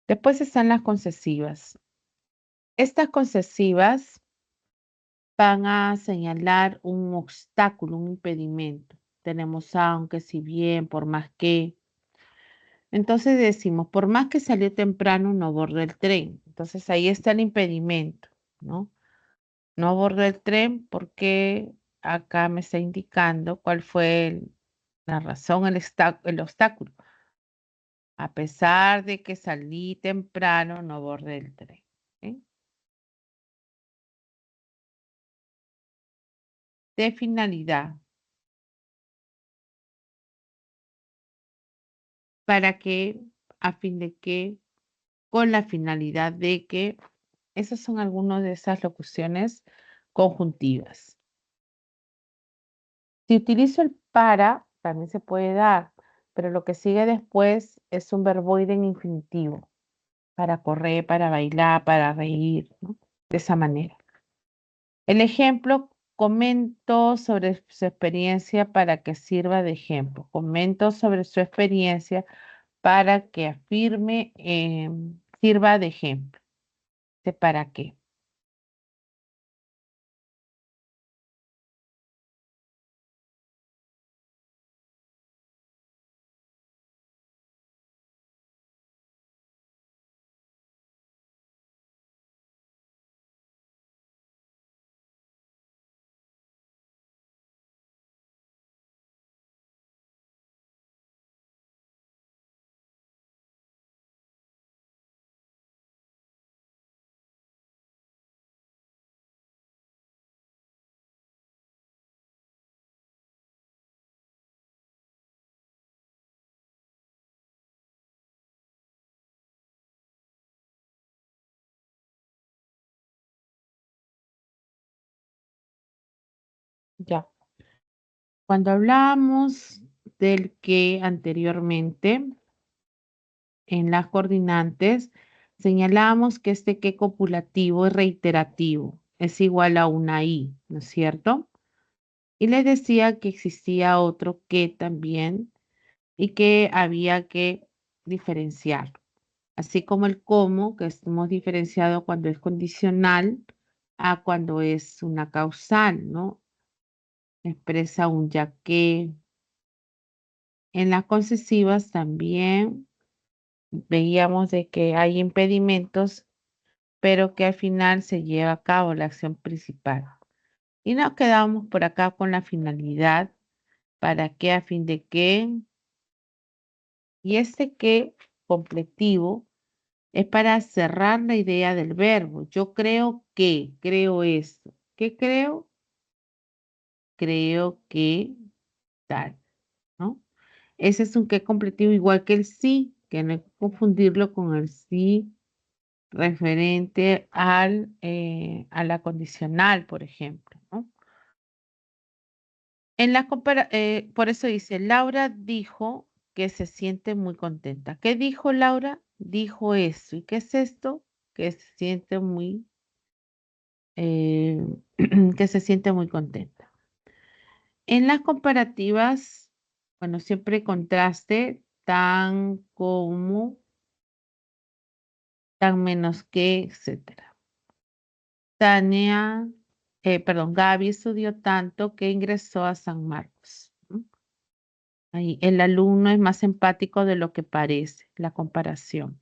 Después están las concesivas. Estas concesivas van a señalar un obstáculo, un impedimento. Tenemos aunque, si bien, por más que. Entonces decimos, por más que salió temprano, no abordó el tren. Entonces ahí está el impedimento, ¿no? No abordó el tren porque acá me está indicando cuál fue la razón, el obstáculo. A pesar de que salí temprano, no abordé el tren. ¿Sí? De finalidad. ¿Para que, a fin de que, con la finalidad de que Esas son algunas de esas locuciones conjuntivas. Si utilizo el para, también se puede dar, pero lo que sigue después es un verboide en infinitivo, para correr, para bailar, para reír, ¿no? De esa manera. El ejemplo, comento sobre su experiencia para que sirva de ejemplo. Comento sobre su experiencia para que afirme, sirva de ejemplo. ¿De para qué? Ya. Cuando hablamos del que anteriormente, en las coordinantes, señalamos que este que copulativo es reiterativo, es igual a una I, ¿no es cierto? Y les decía que existía otro que también y que había que diferenciar. Así como el cómo, que hemos diferenciado cuando es condicional a cuando es una causal, ¿no? Expresa un ya que. En las concesivas también veíamos de que hay impedimentos, pero que al final se lleva a cabo la acción principal. Y nos quedamos por acá con la finalidad, para qué, a fin de qué. Y este que completivo es para cerrar la idea del verbo. Yo creo que, creo esto. ¿Qué creo? Creo que tal, ¿no? Ese es un que completivo igual que el sí, que no hay que confundirlo con el sí referente a la condicional, por ejemplo, ¿no? Por eso dice, Laura dijo que se siente muy contenta. ¿Qué dijo Laura? Dijo eso. ¿Y qué es esto? Que se siente muy, eh, que se siente muy contenta. En las comparativas, bueno, siempre contraste tan como, tan menos que, etcétera. Gaby estudió tanto que ingresó a San Marcos, ¿no? Ahí, el alumno es más empático de lo que parece, la comparación.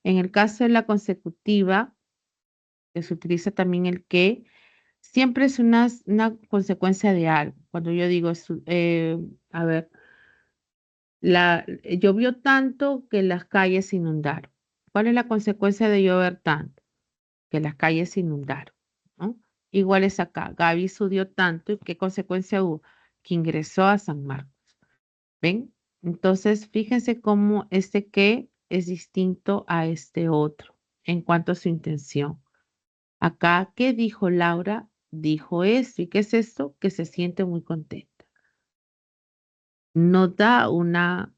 En el caso de la consecutiva, que se utiliza también el que, siempre es una consecuencia de algo. Cuando yo digo, a ver, llovió tanto que las calles se inundaron. ¿Cuál es la consecuencia de llover tanto? Que las calles se inundaron, ¿no? Igual es acá. Gaby estudió tanto y ¿qué consecuencia hubo? Que ingresó a San Marcos. ¿Ven? Entonces, fíjense cómo este que es distinto a este otro en cuanto a su intención. Acá, ¿qué dijo Laura? Dijo esto. ¿Y qué es esto? Que se siente muy contenta. No da una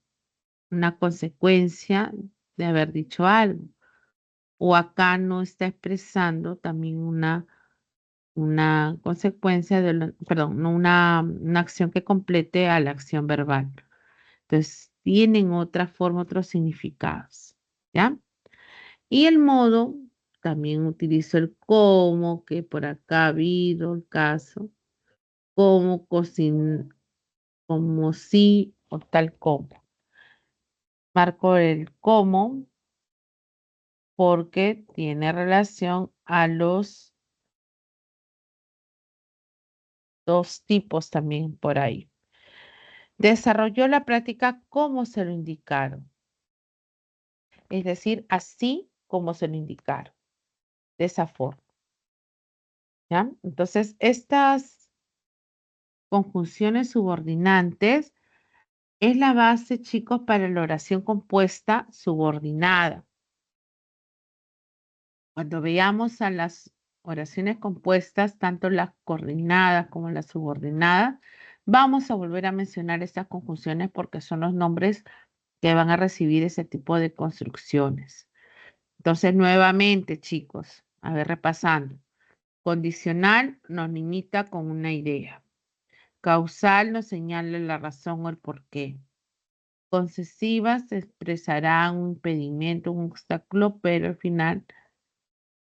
consecuencia de haber dicho algo. O acá no está expresando también una consecuencia perdón, no una acción que complete a la acción verbal. Entonces, tienen otra forma, otros significados, ¿ya? Y el modo, también utilizo el cómo, que por acá ha habido el caso, como, como si o tal como. Marco el cómo porque tiene relación a los dos tipos también por ahí. Desarrolló la práctica como se lo indicaron, es decir, así como se lo indicaron, de esa forma, ¿ya? Entonces, estas conjunciones subordinantes es la base, chicos, para la oración compuesta subordinada. Cuando veamos a las oraciones compuestas, tanto las coordinadas como las subordinadas, vamos a volver a mencionar estas conjunciones porque son los nombres que van a recibir ese tipo de construcciones. Entonces, nuevamente, chicos, a ver, repasando. Condicional nos limita con una idea. Causal nos señala la razón o el porqué. Concesivas expresarán un impedimento, un obstáculo, pero al final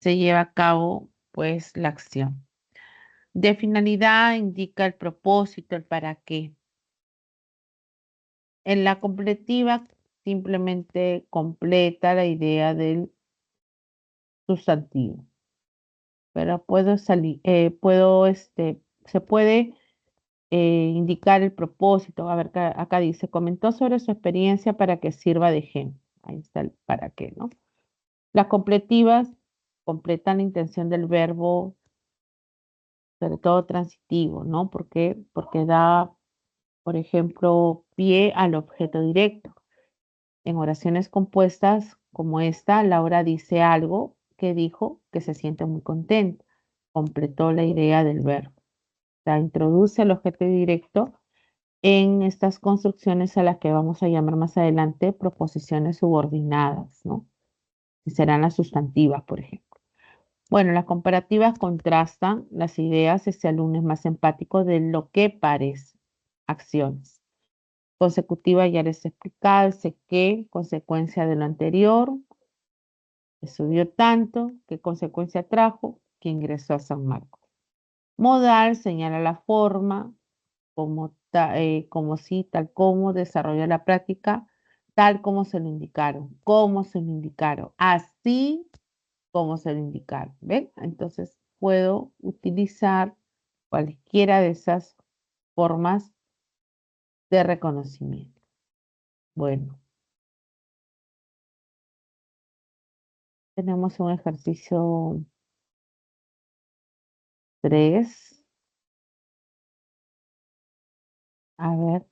se lleva a cabo, pues, la acción. De finalidad indica el propósito, el para qué. En la completiva simplemente completa la idea del sustantivo. Pero puedo salir, se puede indicar el propósito. A ver, acá dice, comentó sobre su experiencia para que sirva de ejemplo. Ahí está el para qué, ¿no? Las completivas completan la intención del verbo, sobre todo transitivo, ¿no? Porque da, por ejemplo, pie al objeto directo. En oraciones compuestas como esta, Laura dice algo que dijo que se siente muy contenta. Completó la idea del verbo. O sea, introduce el objeto directo en estas construcciones a las que vamos a llamar más adelante proposiciones subordinadas, ¿no? Y serán las sustantivas, por ejemplo. Bueno, las comparativas contrastan las ideas, ese alumno es más empático de lo que parece. Acciones. Consecutiva ya les he explicado, sé que, consecuencia de lo anterior, estudió tanto, qué consecuencia trajo, que ingresó a San Marcos. Modal señala la forma, como si, tal como desarrolló la práctica, tal como se lo indicaron, como se lo indicaron, así como se lo indicaron. ¿Ven? Entonces puedo utilizar cualquiera de esas formas de reconocimiento. Bueno, tenemos un ejercicio 3. A ver,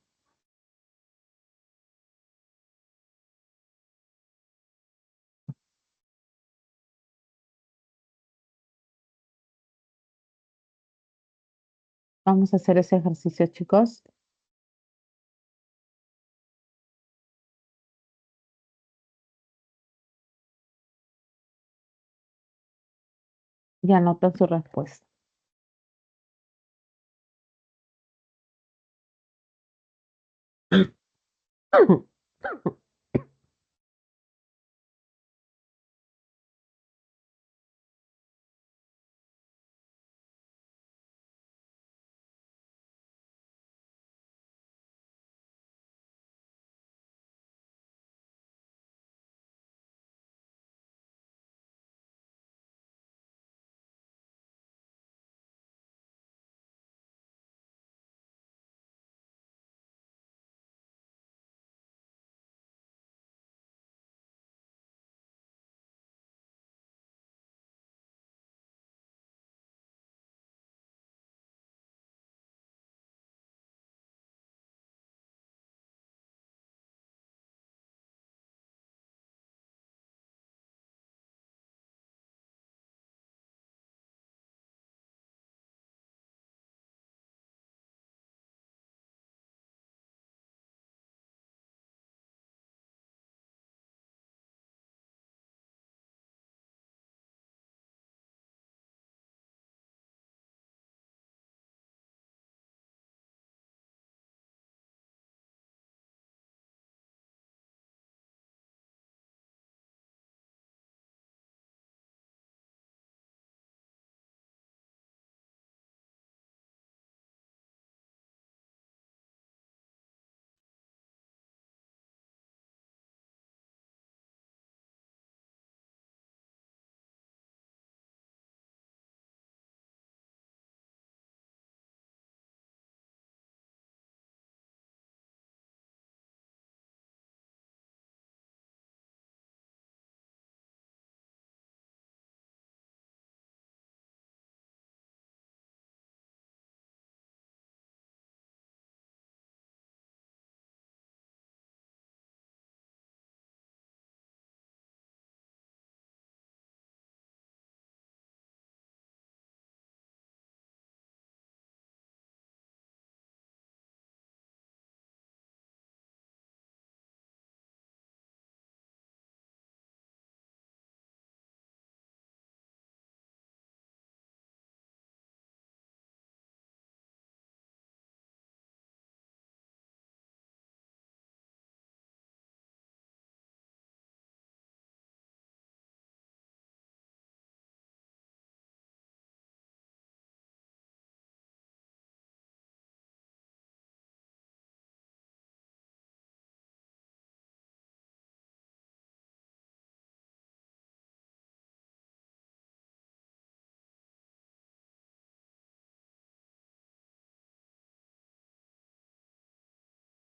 vamos a hacer ese ejercicio, chicos. Ya anotan su respuesta.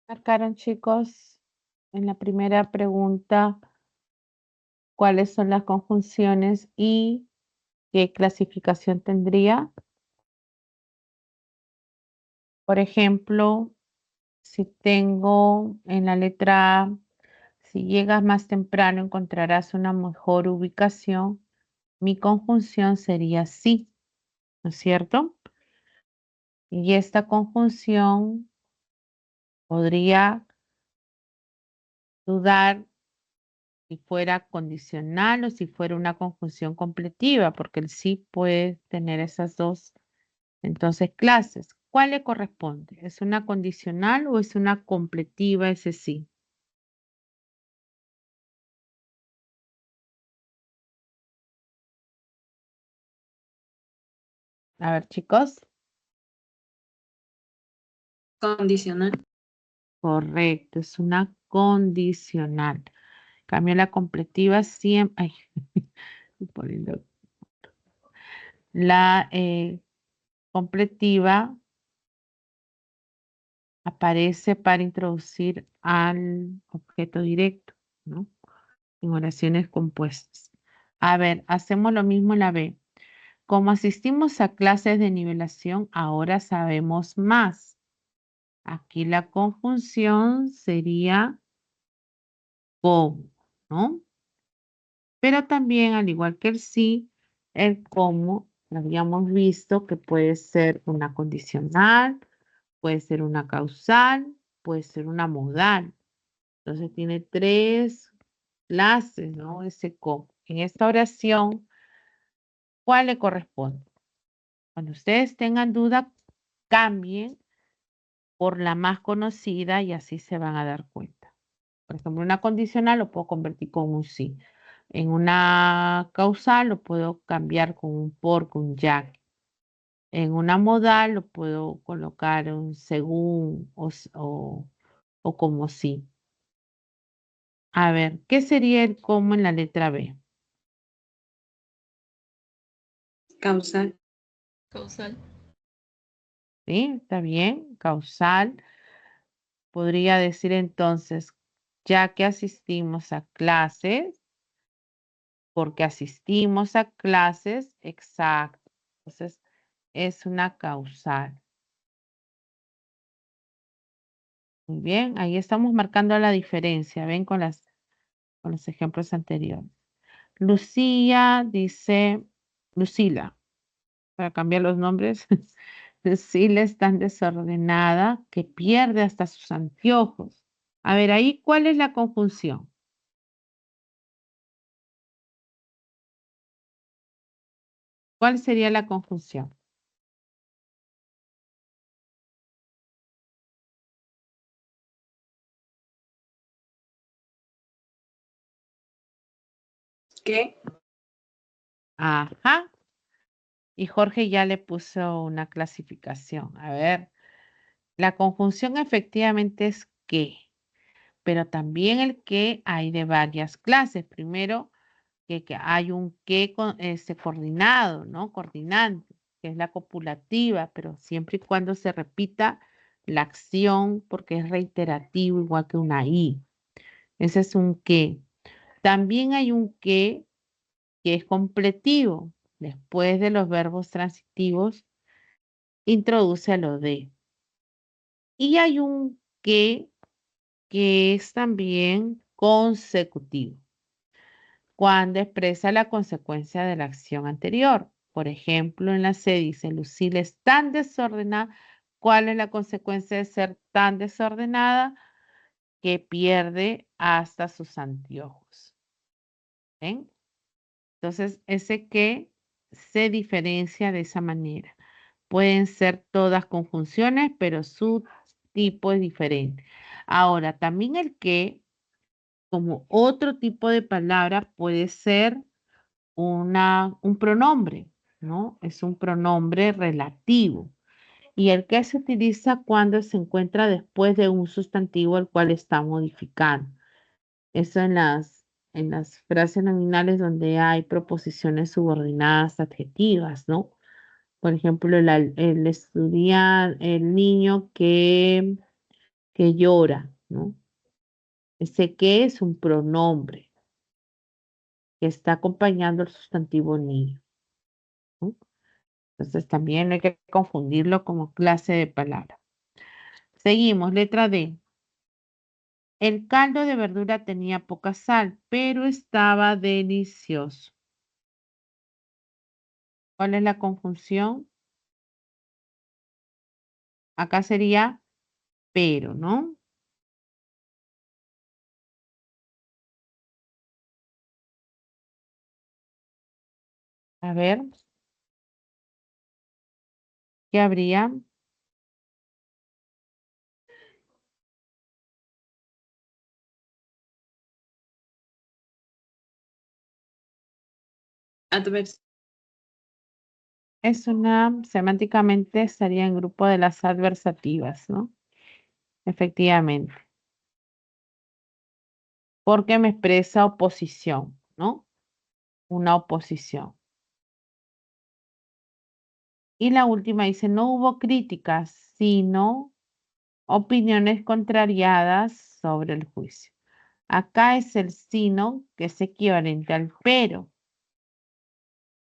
Marcaron, chicos, en la primera pregunta cuáles son las conjunciones y qué clasificación tendría. Por ejemplo, si tengo en la letra A, si llegas más temprano encontrarás una mejor ubicación, mi conjunción sería sí, ¿no es cierto? Y esta conjunción podría dudar si fuera condicional o si fuera una conjunción completiva, porque el sí puede tener esas dos, entonces, clases. ¿Cuál le corresponde? ¿Es una condicional o es una completiva ese sí? A ver, chicos. Condicional. Correcto, es una condicional. En cambio, la completiva siempre. Ay, estoy poniendo. La completiva aparece para introducir al objeto directo, ¿no? En oraciones compuestas. A ver, hacemos lo mismo en la B. Como asistimos a clases de nivelación, ahora sabemos más. Aquí la conjunción sería como, ¿no? Pero también, al igual que el sí, el cómo habíamos visto que puede ser una condicional, puede ser una causal, puede ser una modal. Entonces tiene tres clases, ¿no? Ese cómo. En esta oración, ¿cuál le corresponde? Cuando ustedes tengan duda, cambien por la más conocida y así se van a dar cuenta. Por ejemplo, una condicional lo puedo convertir con un sí. En una causal lo puedo cambiar con un por, con un ya. En una modal lo puedo colocar un según o como sí. A ver, ¿qué sería el como en la letra B? Causal. Causal. ¿Sí? ¿Está bien? Causal. Podría decir entonces, ya que asistimos a clases, porque asistimos a clases, exacto. Entonces, es una causal. Muy bien, ahí estamos marcando la diferencia, ven con los ejemplos anteriores. Lucía dice, Lucila, para cambiar los nombres, Lucila es tan desordenada que pierde hasta sus anteojos. A ver, ahí, ¿cuál es la conjunción? ¿Cuál sería la conjunción? ¿Qué? Ajá. Y Jorge ya le puso una clasificación. A ver, la conjunción efectivamente es que, pero también el que hay de varias clases. Primero, que hay un que coordinado, ¿no? Coordinante, que es la copulativa, pero siempre y cuando se repita la acción, porque es reiterativo, igual que una I. Ese es un que. También hay un que es completivo. Después de los verbos transitivos, introduce lo de. Y hay un que es también consecutivo, cuando expresa la consecuencia de la acción anterior. Por ejemplo, en la C dice, Lucila es tan desordenada. ¿Cuál es la consecuencia de ser tan desordenada? Que pierde hasta sus anteojos. ¿Ven? Entonces, ese que se diferencia de esa manera. Pueden ser todas conjunciones, pero su tipo es diferente. Ahora, también el que, como otro tipo de palabra, puede ser un pronombre, ¿no? Es un pronombre relativo. Y el que se utiliza cuando se encuentra después de un sustantivo al cual está modificando. Eso en las frases nominales donde hay proposiciones subordinadas adjetivas, ¿no? Por ejemplo, el niño que que llora, ¿no? Ese que es un pronombre que está acompañando el sustantivo niño, ¿no? Entonces también no hay que confundirlo como clase de palabra. Seguimos, letra D. El caldo de verdura tenía poca sal, pero estaba delicioso. ¿Cuál es la conjunción? Acá sería pero, ¿no? A ver, ¿qué habría? Adversario. Es una, semánticamente estaría en grupo de las adversativas, ¿no? Efectivamente, porque me expresa oposición, ¿no? Una oposición. Y la última dice, no hubo críticas, sino opiniones contrariadas sobre el juicio. Acá es el sino, que es equivalente al pero.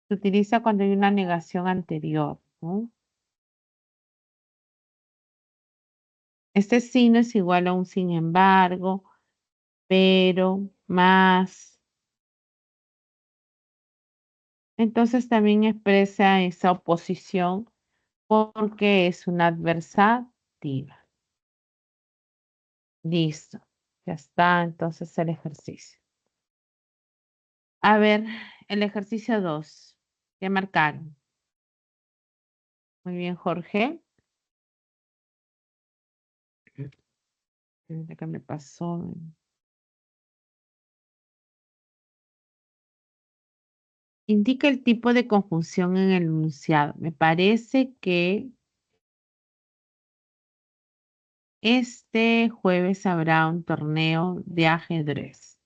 Se utiliza cuando hay una negación anterior, ¿no? Este sino es igual a un sin embargo, pero, más. Entonces también expresa esa oposición porque es una adversativa. Listo. Ya está entonces el ejercicio. A ver, el ejercicio 2. ¿Qué marcaron? Muy bien, Jorge. ¿Qué me pasó? Indica el tipo de conjunción en el enunciado. Me parece que este jueves habrá un torneo de ajedrez.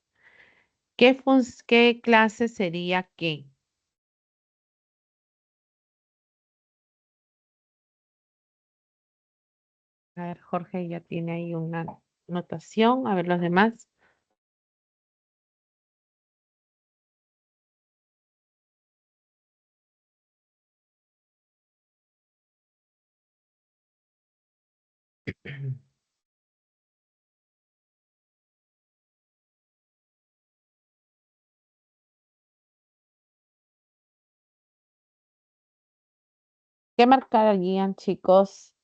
¿Qué clase sería qué? A ver, Jorge ya tiene ahí una notación. A ver los demás. ¿Qué marcarían, chicos?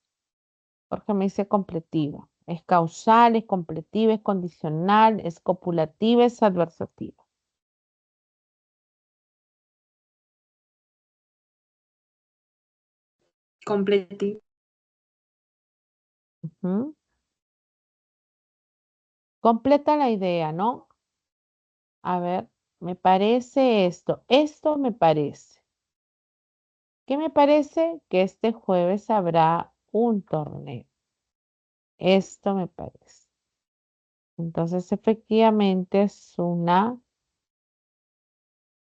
Jorge me dice completiva. Es causal, es completiva, es condicional, es copulativa, es adversativa. Completivo. Ujú. Completa la idea, ¿no? A ver, me parece esto. Esto me parece. ¿Qué me parece? Que este jueves habrá un torneo. Esto me parece. Entonces, efectivamente es una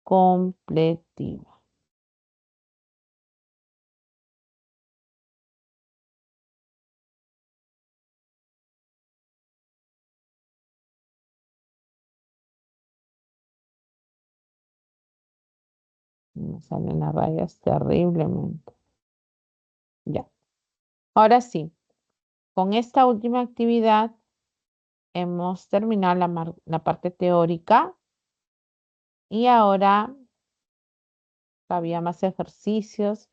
completiva. Me salen las rayas terriblemente. Ya. Ahora sí, con esta última actividad hemos terminado la parte teórica y ahora había más ejercicios.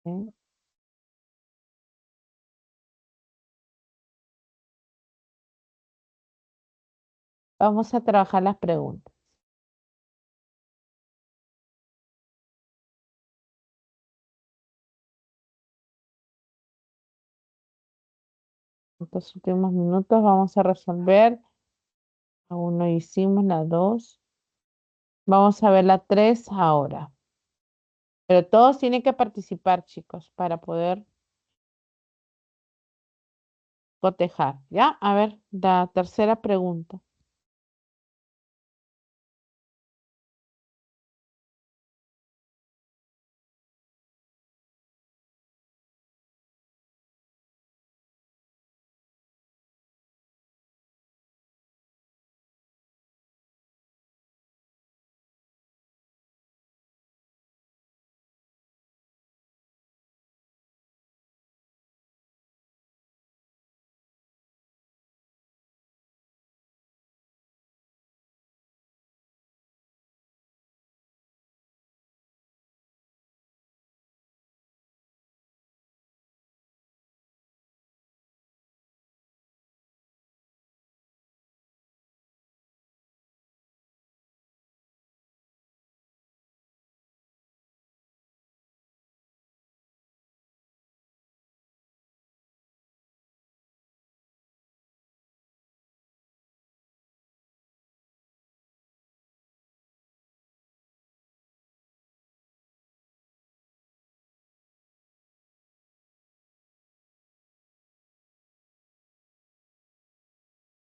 ¿Eh? Vamos a trabajar las preguntas. Estos últimos minutos vamos a resolver. Aún no hicimos la 2. Vamos a ver la 3 ahora. Pero todos tienen que participar, chicos, para poder cotejar. ¿Ya? A ver, la tercera pregunta.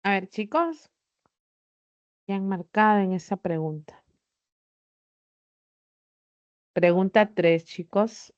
A ver, chicos, ya han marcado en esa pregunta. Pregunta 3, chicos.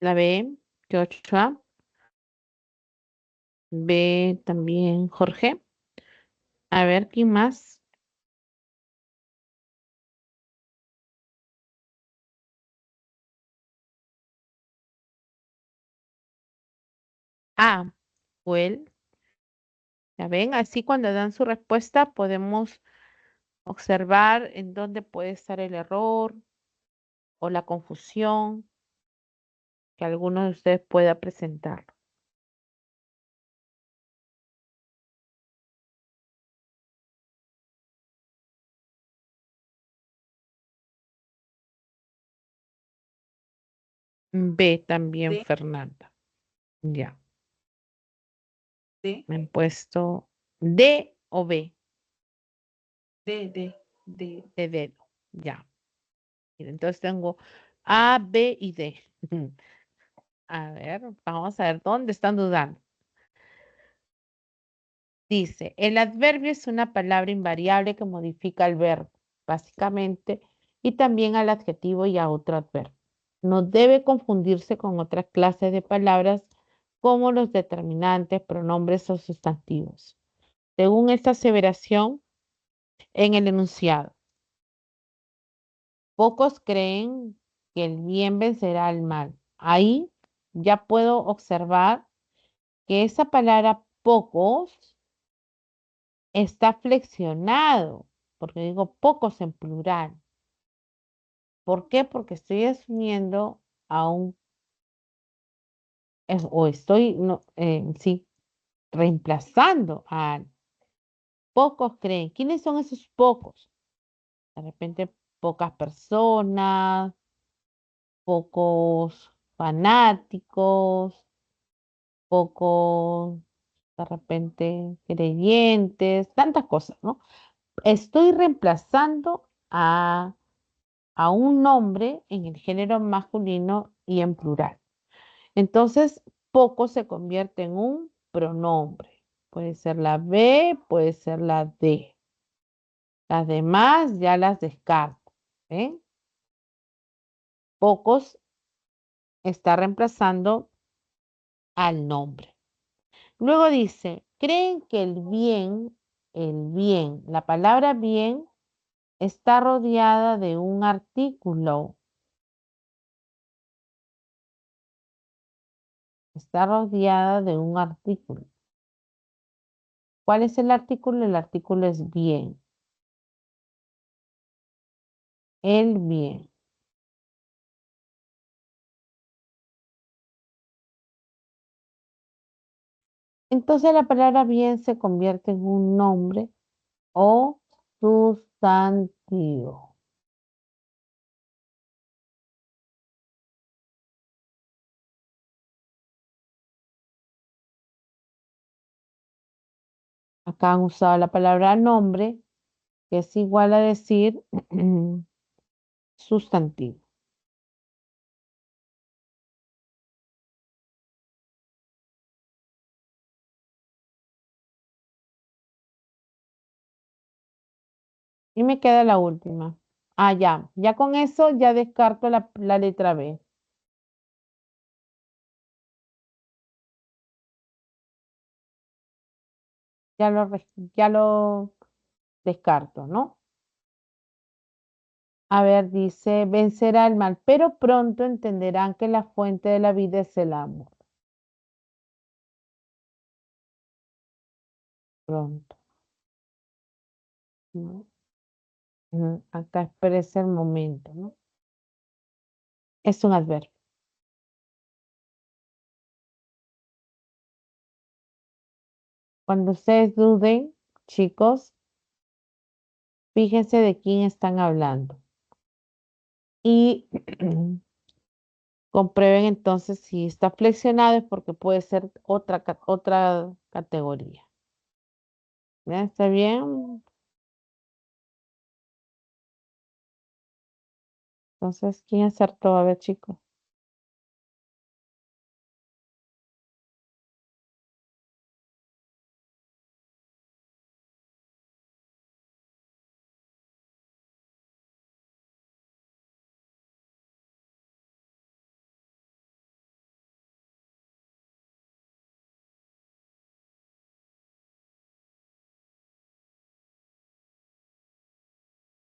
La B, Joshua. B también, Jorge. A ver, ¿quién más? A, Joel. Ya ven, así cuando dan su respuesta podemos observar en dónde puede estar el error o la confusión que alguno de ustedes pueda presentar. B también, D, Fernanda. Ya, D, me han puesto D o B, D, D, D. de dedo. Ya. Mira, entonces tengo A, B y D. A ver, vamos a ver dónde están dudando. Dice, el adverbio es una palabra invariable que modifica el verbo, básicamente, y también al adjetivo y a otro adverbio. No debe confundirse con otras clases de palabras como los determinantes, pronombres o sustantivos. Según esta aseveración en el enunciado, pocos creen que el bien vencerá al mal. Ahí ya puedo observar que esa palabra pocos está flexionado, porque digo pocos en plural. ¿Por qué? Porque estoy asumiendo a un, o estoy, no, sí, reemplazando a pocos creen. ¿Quiénes son esos pocos? De repente pocas personas, pocos fanáticos, pocos, de repente creyentes, tantas cosas, ¿no? Estoy reemplazando a un nombre en el género masculino y en plural. Entonces, poco se convierte en un pronombre. Puede ser la B, puede ser la D. Las demás ya las descarto. ¿Ven? Pocos está reemplazando al nombre. Luego dice, creen que el bien, la palabra bien está rodeada de un artículo. Está rodeada de un artículo. ¿Cuál es el artículo? El artículo es bien. El bien. Entonces la palabra bien se convierte en un nombre o sustantivo. Acá han usado la palabra nombre, que es igual a decir sustantivo. Y me queda la última. Ah, ya con eso ya descarto la letra B. Ya lo descarto, ¿no? A ver, dice, vencerá el mal, pero pronto entenderán que la fuente de la vida es el amor. Pronto, ¿no? Acá expresa el momento, ¿no? Es un adverbio. Cuando ustedes duden, chicos, fíjense de quién están hablando. Y comprueben entonces si está flexionado es porque puede ser otra categoría. ¿Ya está bien? Entonces, ¿quién acertó? A ver, chicos.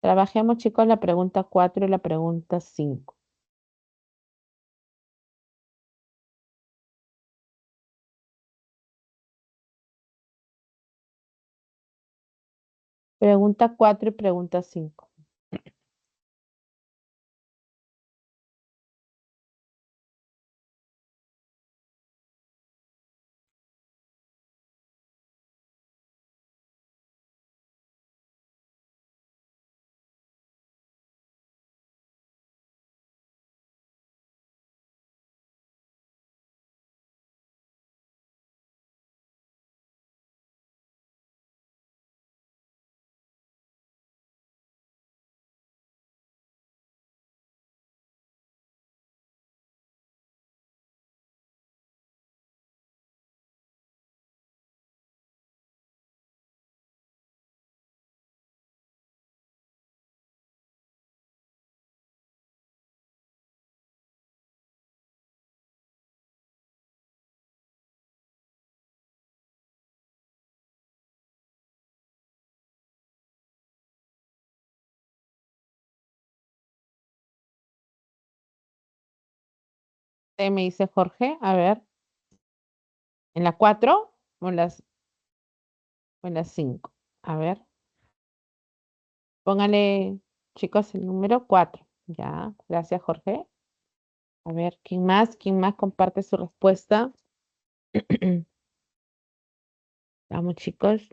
Trabajemos, chicos, la pregunta 4 y la pregunta 5. Pregunta 4 y pregunta 5. Me dice Jorge, a ver, ¿en la 4 o en las 5? A ver, póngale, chicos, el número 4. Ya, gracias, Jorge. A ver, ¿quién más? ¿Quién más comparte su respuesta? Vamos, chicos.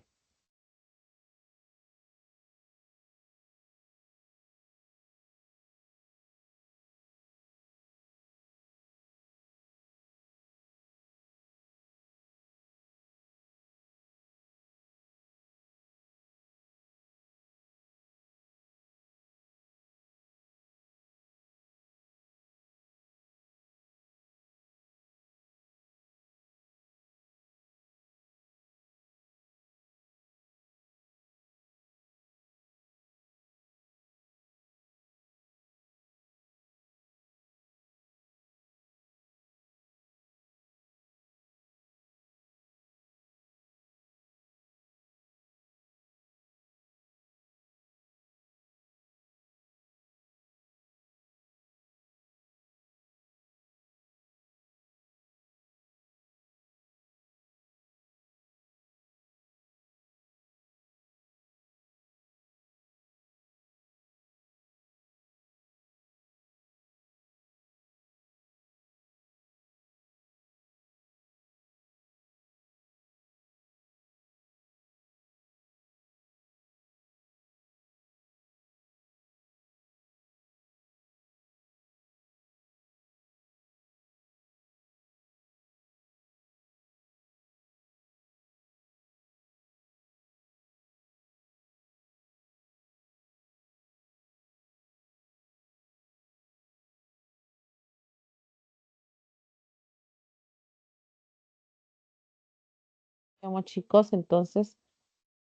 Vamos, chicos, entonces,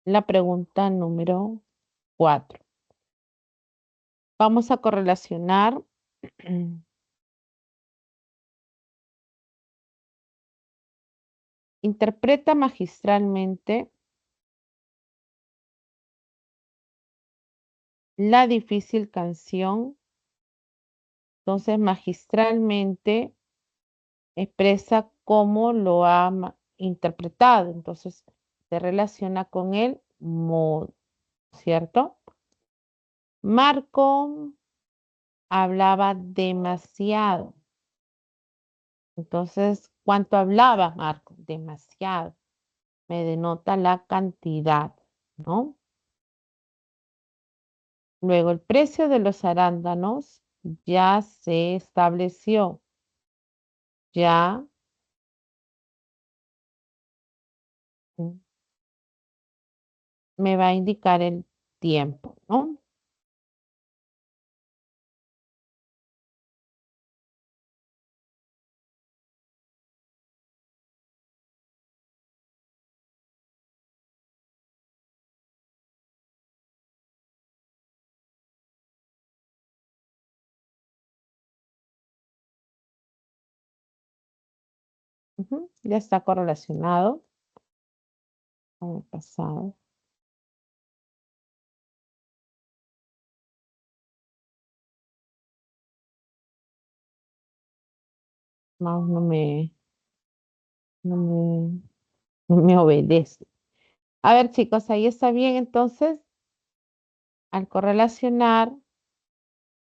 la pregunta número 4. Vamos a correlacionar. Interpreta magistralmente la difícil canción. Entonces, magistralmente expresa cómo lo ha interpretado. Entonces, se relaciona con el modo, ¿cierto? Marco hablaba demasiado. Entonces, ¿cuánto hablaba Marco? Demasiado. Me denota la cantidad, ¿no? Luego, el precio de los arándanos ya se estableció. Ya me va a indicar el tiempo, ¿no? Ujú, ya está correlacionado con el pasado. Mouse no me, no me obedece. A ver, chicos, ahí está bien. Entonces, al correlacionar,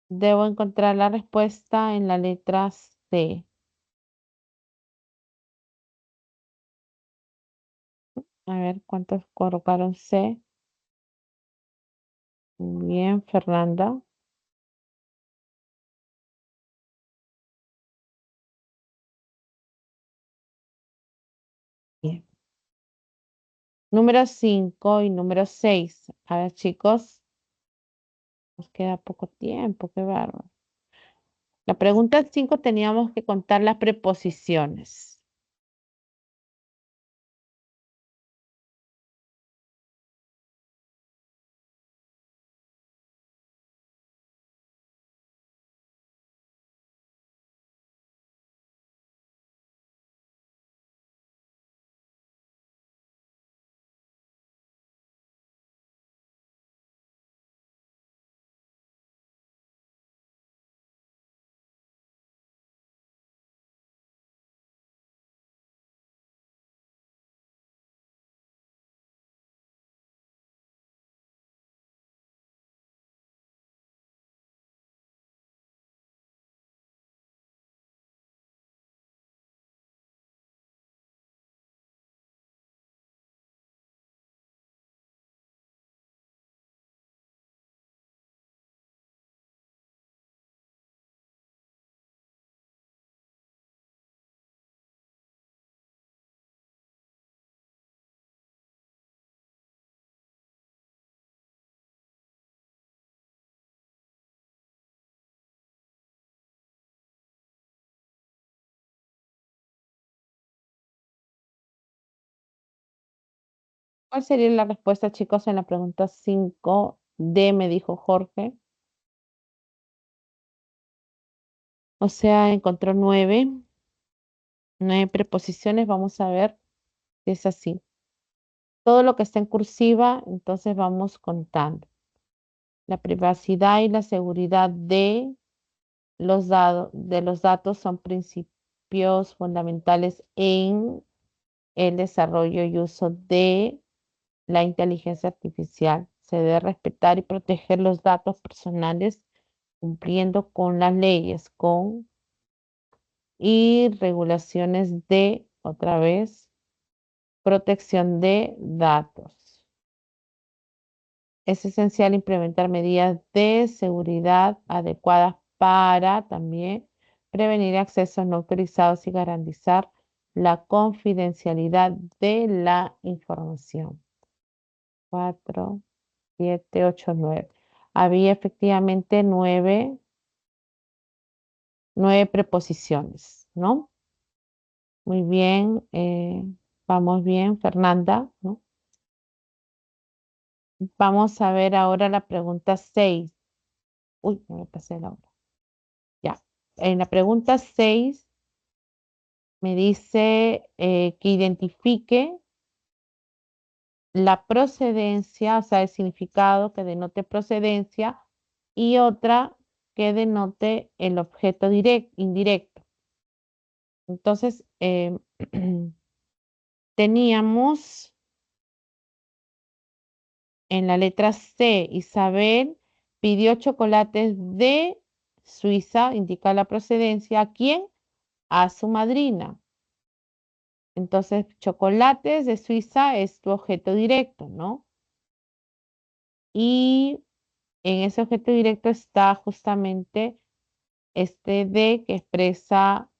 debo encontrar la respuesta en la letra C. A ver, ¿cuántos colocaron C? Muy bien, Fernanda. Bien. Número 5 y número 6. A ver, chicos, nos queda poco tiempo, qué bárbaro. La pregunta 5 teníamos que contar las preposiciones. ¿Cuál sería la respuesta, chicos, en la pregunta 5 D, me dijo Jorge? O sea, encontró 9. 9 preposiciones. Vamos a ver si es así. Todo lo que está en cursiva, entonces vamos contando. La privacidad y la seguridad de de los datos son principios fundamentales en el desarrollo y uso de la inteligencia artificial. Se debe respetar y proteger los datos personales cumpliendo con las leyes, con y regulaciones de, otra vez, protección de datos. Es esencial implementar medidas de seguridad adecuadas para también prevenir accesos no autorizados y garantizar la confidencialidad de la información. 4, 7, 8, 9. Había efectivamente 9 preposiciones, ¿no? Muy bien, vamos bien, Fernanda, ¿no? Vamos a ver ahora la pregunta 6. Uy, me pasé la hora. Ya. En la pregunta 6 me dice que identifique la procedencia, o sea, el significado que denote procedencia y otra que denote el objeto indirecto. Entonces, teníamos en la letra C, Isabel pidió chocolates de Suiza, indica la procedencia. ¿A quién? A su madrina. Entonces, chocolates de Suiza es tu objeto directo, ¿no? Y en ese objeto directo está justamente este de que expresa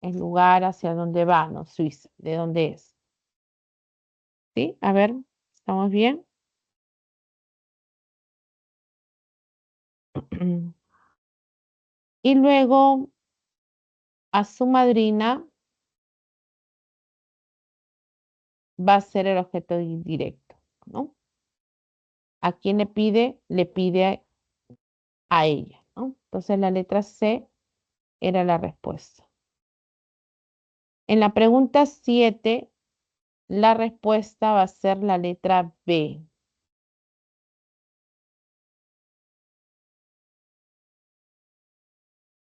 el lugar hacia donde va, ¿no? Suiza, de dónde es. ¿Sí? A ver, ¿estamos bien? Y luego a su madrina va a ser el objeto directo, ¿no? ¿A quién le pide? Le pide a ella, ¿no? Entonces la letra C era la respuesta. En la pregunta 7, la respuesta va a ser la letra B.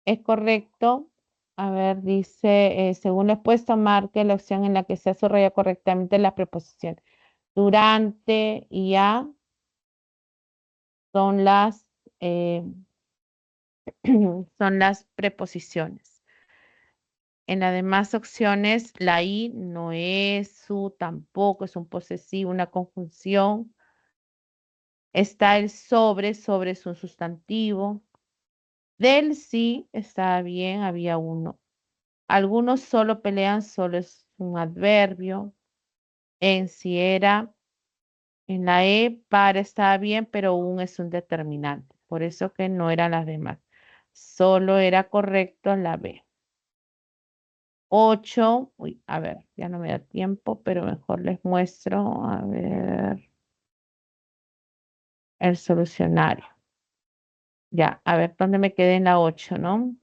¿Es correcto? A ver, dice, según lo expuesto, marque la opción en la que se subraya correctamente la preposición. Durante y a son las, eh, son las preposiciones. En las demás opciones, la I no es, su tampoco, es un posesivo, una conjunción. Está el sobre es un sustantivo. Del sí está bien, había uno. Algunos solo pelean, solo es un adverbio. En si era, en la E, para estaba bien, pero un es un determinante. Por eso que no eran las demás. Solo era correcto la B. 8, uy, a ver, ya no me da tiempo, pero mejor les muestro, a ver, el solucionario. Ya, a ver, ¿dónde me quedé en la 8, no?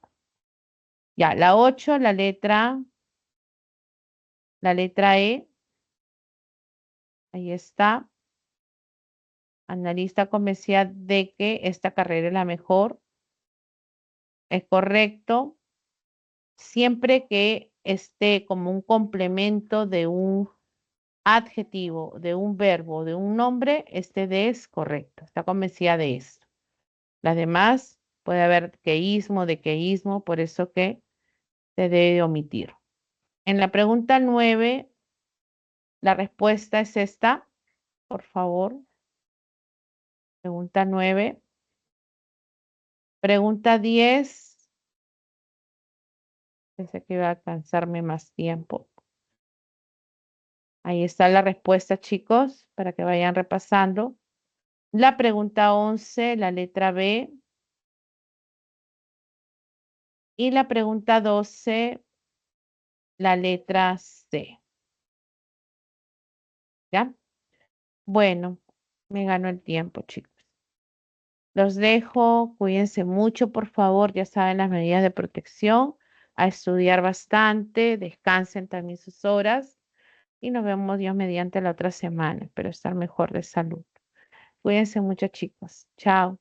Ya, la 8, la letra E, ahí está. Analista convencida de que esta carrera es la mejor. Es correcto, siempre que esté como un complemento de un adjetivo, de un verbo, de un nombre, este de es correcto. Está convencida de esto. Las demás puede haber queísmo, de queísmo, por eso que se debe omitir. En la pregunta 9, la respuesta es esta, por favor. Pregunta 9. Pregunta 10. Pensé que iba a alcanzarme más tiempo. Ahí está la respuesta, chicos, para que vayan repasando. La pregunta 11, la letra B. Y la pregunta 12, la letra C. ¿Ya? Bueno, me ganó el tiempo, chicos. Los dejo, cuídense mucho, por favor, ya saben las medidas de protección, a estudiar bastante, descansen también sus horas y nos vemos Dios mediante la otra semana. Espero estar mejor de salud. Cuídense mucho, chicos. Chao.